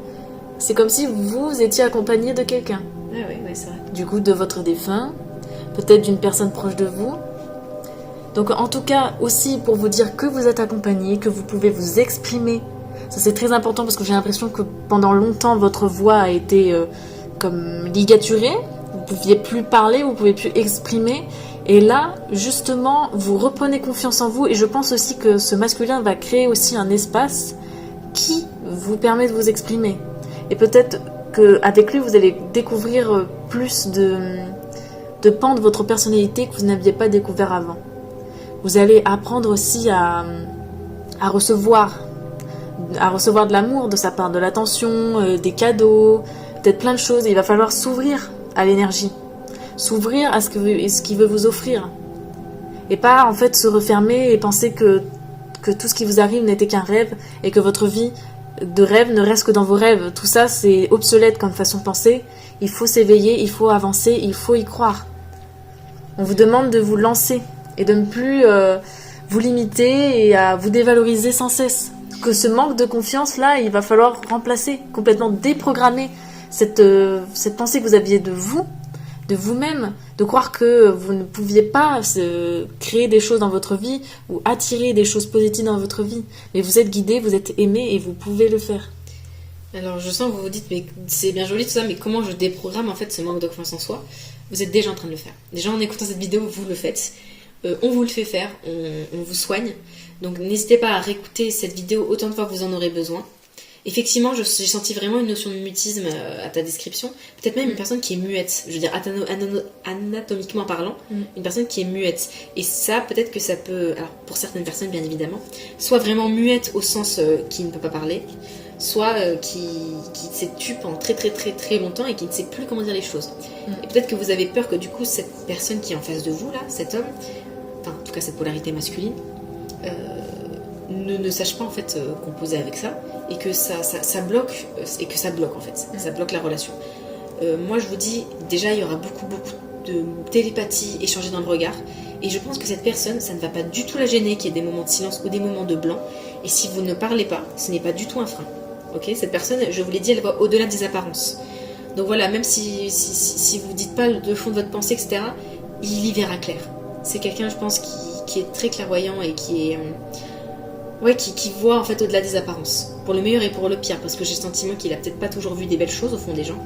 c'est comme si vous étiez accompagné de quelqu'un. Ah oui, c'est vrai. Du coup, de votre défunt, peut-être d'une personne proche de vous. Donc en tout cas, aussi pour vous dire que vous êtes accompagné, que vous pouvez vous exprimer. Ça c'est très important parce que j'ai l'impression que pendant longtemps, votre voix a été comme ligaturée. vous pouviez plus parler, vous pouvez plus exprimer. Et là, justement, vous reprenez confiance en vous. Et je pense aussi que ce masculin va créer aussi un espace qui vous permet de vous exprimer. Et peut-être qu'avec lui, vous allez découvrir plus de pans de votre personnalité que vous n'aviez pas découvert avant. Vous allez apprendre aussi à recevoir de l'amour de sa part, de l'attention, des cadeaux, peut-être plein de choses. Il va falloir s'ouvrir à l'énergie, s'ouvrir à ce qu'il veut vous offrir. Et pas en fait se refermer et penser que tout ce qui vous arrive n'était qu'un rêve et que votre vie de rêve ne reste que dans vos rêves. Tout ça, c'est obsolète comme façon de penser. Il faut s'éveiller, il faut avancer, il faut y croire. On vous demande de vous lancer et de ne plus vous limiter et à vous dévaloriser sans cesse. Que ce manque de confiance là, il va falloir remplacer, complètement déprogrammer cette pensée que vous aviez de vous, de vous-même, de croire que vous ne pouviez pas créer des choses dans votre vie ou attirer des choses positives dans votre vie. Mais vous êtes guidé, vous êtes aimé et vous pouvez le faire. Alors je sens que vous vous dites, mais c'est bien joli tout ça, mais comment je déprogramme en fait ce manque de confiance en soi? Vous êtes déjà en train de le faire. Déjà en écoutant cette vidéo, vous le faites. On vous le fait faire, on vous soigne. Donc n'hésitez pas à réécouter cette vidéo autant de fois que vous en aurez besoin. Effectivement, j'ai senti vraiment une notion de mutisme à ta description. Peut-être même une personne qui est muette. Je veux dire, anatomiquement parlant, une personne qui est muette. Et ça, peut-être que ça peut, alors pour certaines personnes bien évidemment, soit vraiment muette au sens qui ne peut pas parler, soit qui s'est tue pendant très très très très longtemps et qui ne sait plus comment dire les choses. Et peut-être que vous avez peur que du coup cette personne qui est en face de vous là, cet homme, enfin en tout cas cette polarité masculine, ne sache pas en fait composer avec ça et que ça bloque en fait, ça bloque la relation. Moi je vous dis déjà il y aura beaucoup de télépathie échangée dans le regard et je pense que cette personne ça ne va pas du tout la gêner qu'il y ait des moments de silence ou des moments de blanc et si vous ne parlez pas ce n'est pas du tout un frein. Ok, cette personne je vous l'ai dit elle va au-delà des apparences. Donc voilà, même si vous dites pas le fond de votre pensée etc, il y verra clair. C'est quelqu'un je pense qui est très clairvoyant et qui est qui voit en fait au-delà des apparences, pour le meilleur et pour le pire, parce que j'ai le sentiment qu'il a peut-être pas toujours vu des belles choses au fond des gens.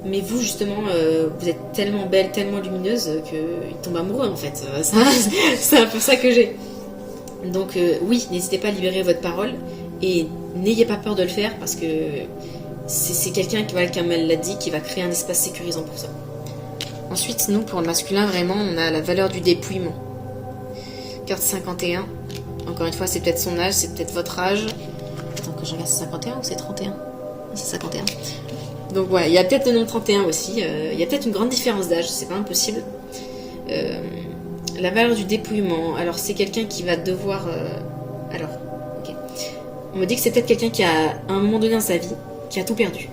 Mais vous justement, vous êtes tellement belle, tellement lumineuse qu'il tombe amoureux en fait. C'est un peu ça que j'ai. Donc oui, n'hésitez pas à libérer votre parole et n'ayez pas peur de le faire parce que c'est quelqu'un qui, comme elle l'a dit, qui va créer un espace sécurisant pour ça. Ensuite, nous pour le masculin, vraiment, on a la valeur du dépouillement. Carte 51. Encore une fois, c'est peut-être son âge, c'est peut-être votre âge. Attends que je regarde, c'est 51 ou c'est 31? C'est 51. Donc voilà, il y a peut-être le nom 31 aussi. Il y a peut-être une grande différence d'âge, c'est pas impossible. La valeur du dépouillement. Alors, c'est quelqu'un qui va devoir... Alors, ok. On me dit que c'est peut-être quelqu'un qui a, à un moment donné dans sa vie, qui a tout perdu.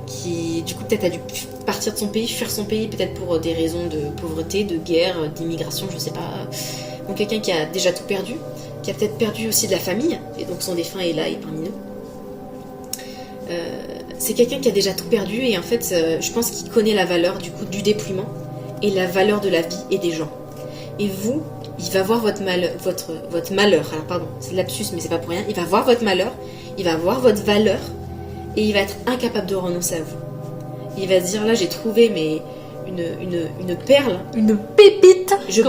Qui, du coup, peut-être a dû partir de son pays, fuir son pays, peut-être pour des raisons de pauvreté, de guerre, d'immigration, je sais pas. Donc, quelqu'un qui a déjà tout perdu. Qui a peut-être perdu aussi de la famille, et donc son défunt est là et parmi nous. C'est quelqu'un qui a déjà tout perdu, et en fait, je pense qu'il connaît la valeur du coup du dépouillement, et la valeur de la vie et des gens. Et vous, il va voir votre malheur, alors pardon, c'est de lapsus, mais c'est pas pour rien, il va voir votre malheur, il va voir votre valeur, et il va être incapable de renoncer à vous. Il va se dire, là j'ai trouvé une perle, une pépite, il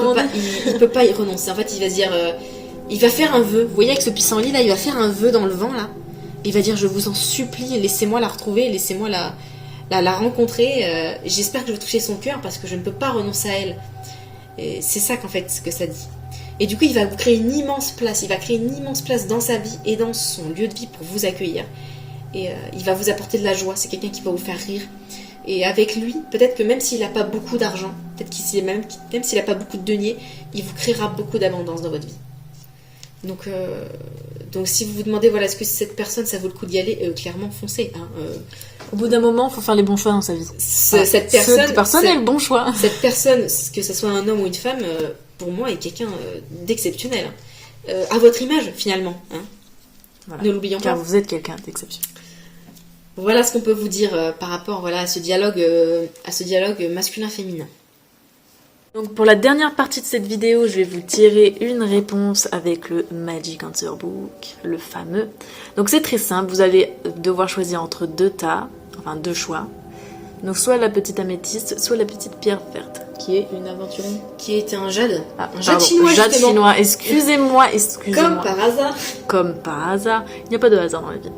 peut pas y renoncer, en fait il va se dire... il va faire un vœu, vous voyez avec ce pissenlit là, il va faire un vœu dans le vent là. Il va dire je vous en supplie, laissez-moi la retrouver, laissez-moi la rencontrer. J'espère que je vais toucher son cœur parce que je ne peux pas renoncer à elle. Et c'est ça qu'en fait ce que ça dit. Et du coup il va vous créer une immense place, il va créer une immense place dans sa vie et dans son lieu de vie pour vous accueillir. Et il va vous apporter de la joie, c'est quelqu'un qui va vous faire rire. Et avec lui, peut-être que même s'il n'a pas beaucoup d'argent, peut-être même s'il n'a pas beaucoup de deniers, il vous créera beaucoup d'abondance dans votre vie. Donc si vous vous demandez, voilà, est-ce que cette personne, ça vaut le coup d'y aller, clairement, foncez. Hein, Au bout d'un moment, il faut faire les bons choix dans sa vie. Cette personne est le bon choix. Cette personne, que ce soit un homme ou une femme, pour moi, est quelqu'un d'exceptionnel. À votre image, finalement. Hein. Voilà. Ne l'oublions pas. Car vous êtes quelqu'un d'exceptionnel. Voilà ce qu'on peut vous dire par rapport à ce dialogue masculin-féminin. Donc pour la dernière partie de cette vidéo, je vais vous tirer une réponse avec le Magic Answer Book, le fameux. Donc c'est très simple, vous allez devoir choisir entre deux choix. Donc soit la petite améthyste, soit la petite pierre verte. Qui est une aventurière. Qui était un jade. Ah, Un jade pardon, chinois, jade justement. chinois. Excusez-moi, excusez-moi. Comme par hasard. Comme par hasard. Il n'y a pas de hasard dans la vie.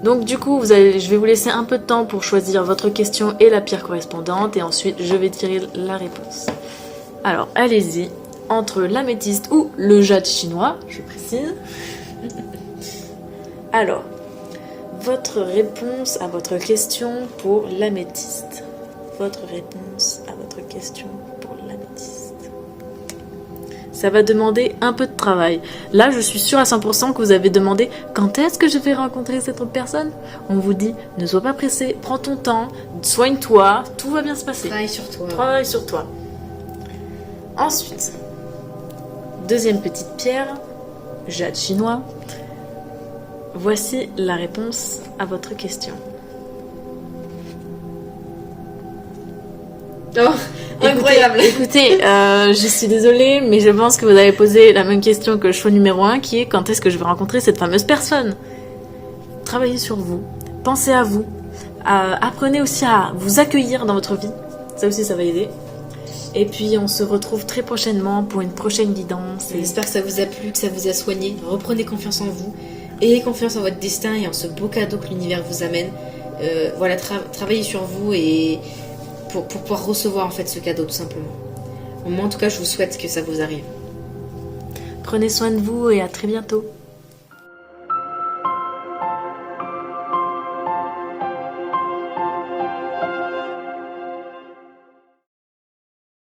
Donc du coup, je vais vous laisser un peu de temps pour choisir votre question et la pierre correspondante. Et ensuite, je vais tirer la réponse. Alors, allez-y. Entre l'améthyste ou le jade chinois, je précise. Alors, votre réponse à votre question pour l'améthyste. Votre réponse à votre question pour l'améthyste. Ça va demander un peu de travail. Là, je suis sûre à 100% que vous avez demandé quand est-ce que je vais rencontrer cette autre personne. On vous dit, ne sois pas pressé, prends ton temps, soigne-toi, tout va bien se passer. Travaille sur toi. Travaille sur toi. Ensuite, deuxième petite pierre, jade chinois. Voici la réponse à votre question. Oh, incroyable. Écoutez, je suis désolée, mais je pense que vous avez posé la même question que le choix numéro 1, qui est quand est-ce que je vais rencontrer cette fameuse personne. Travaillez sur vous, pensez à vous, apprenez aussi à vous accueillir dans votre vie, ça aussi ça va aider. Et puis on se retrouve très prochainement pour une prochaine guidance. J'espère que ça vous a plu, que ça vous a soigné. Reprenez confiance en vous, ayez confiance en votre destin et en ce beau cadeau que l'univers vous amène. Voilà, travaillez sur vous et pour pouvoir recevoir en fait ce cadeau tout simplement. Moi en tout cas je vous souhaite que ça vous arrive. Prenez soin de vous et à très bientôt.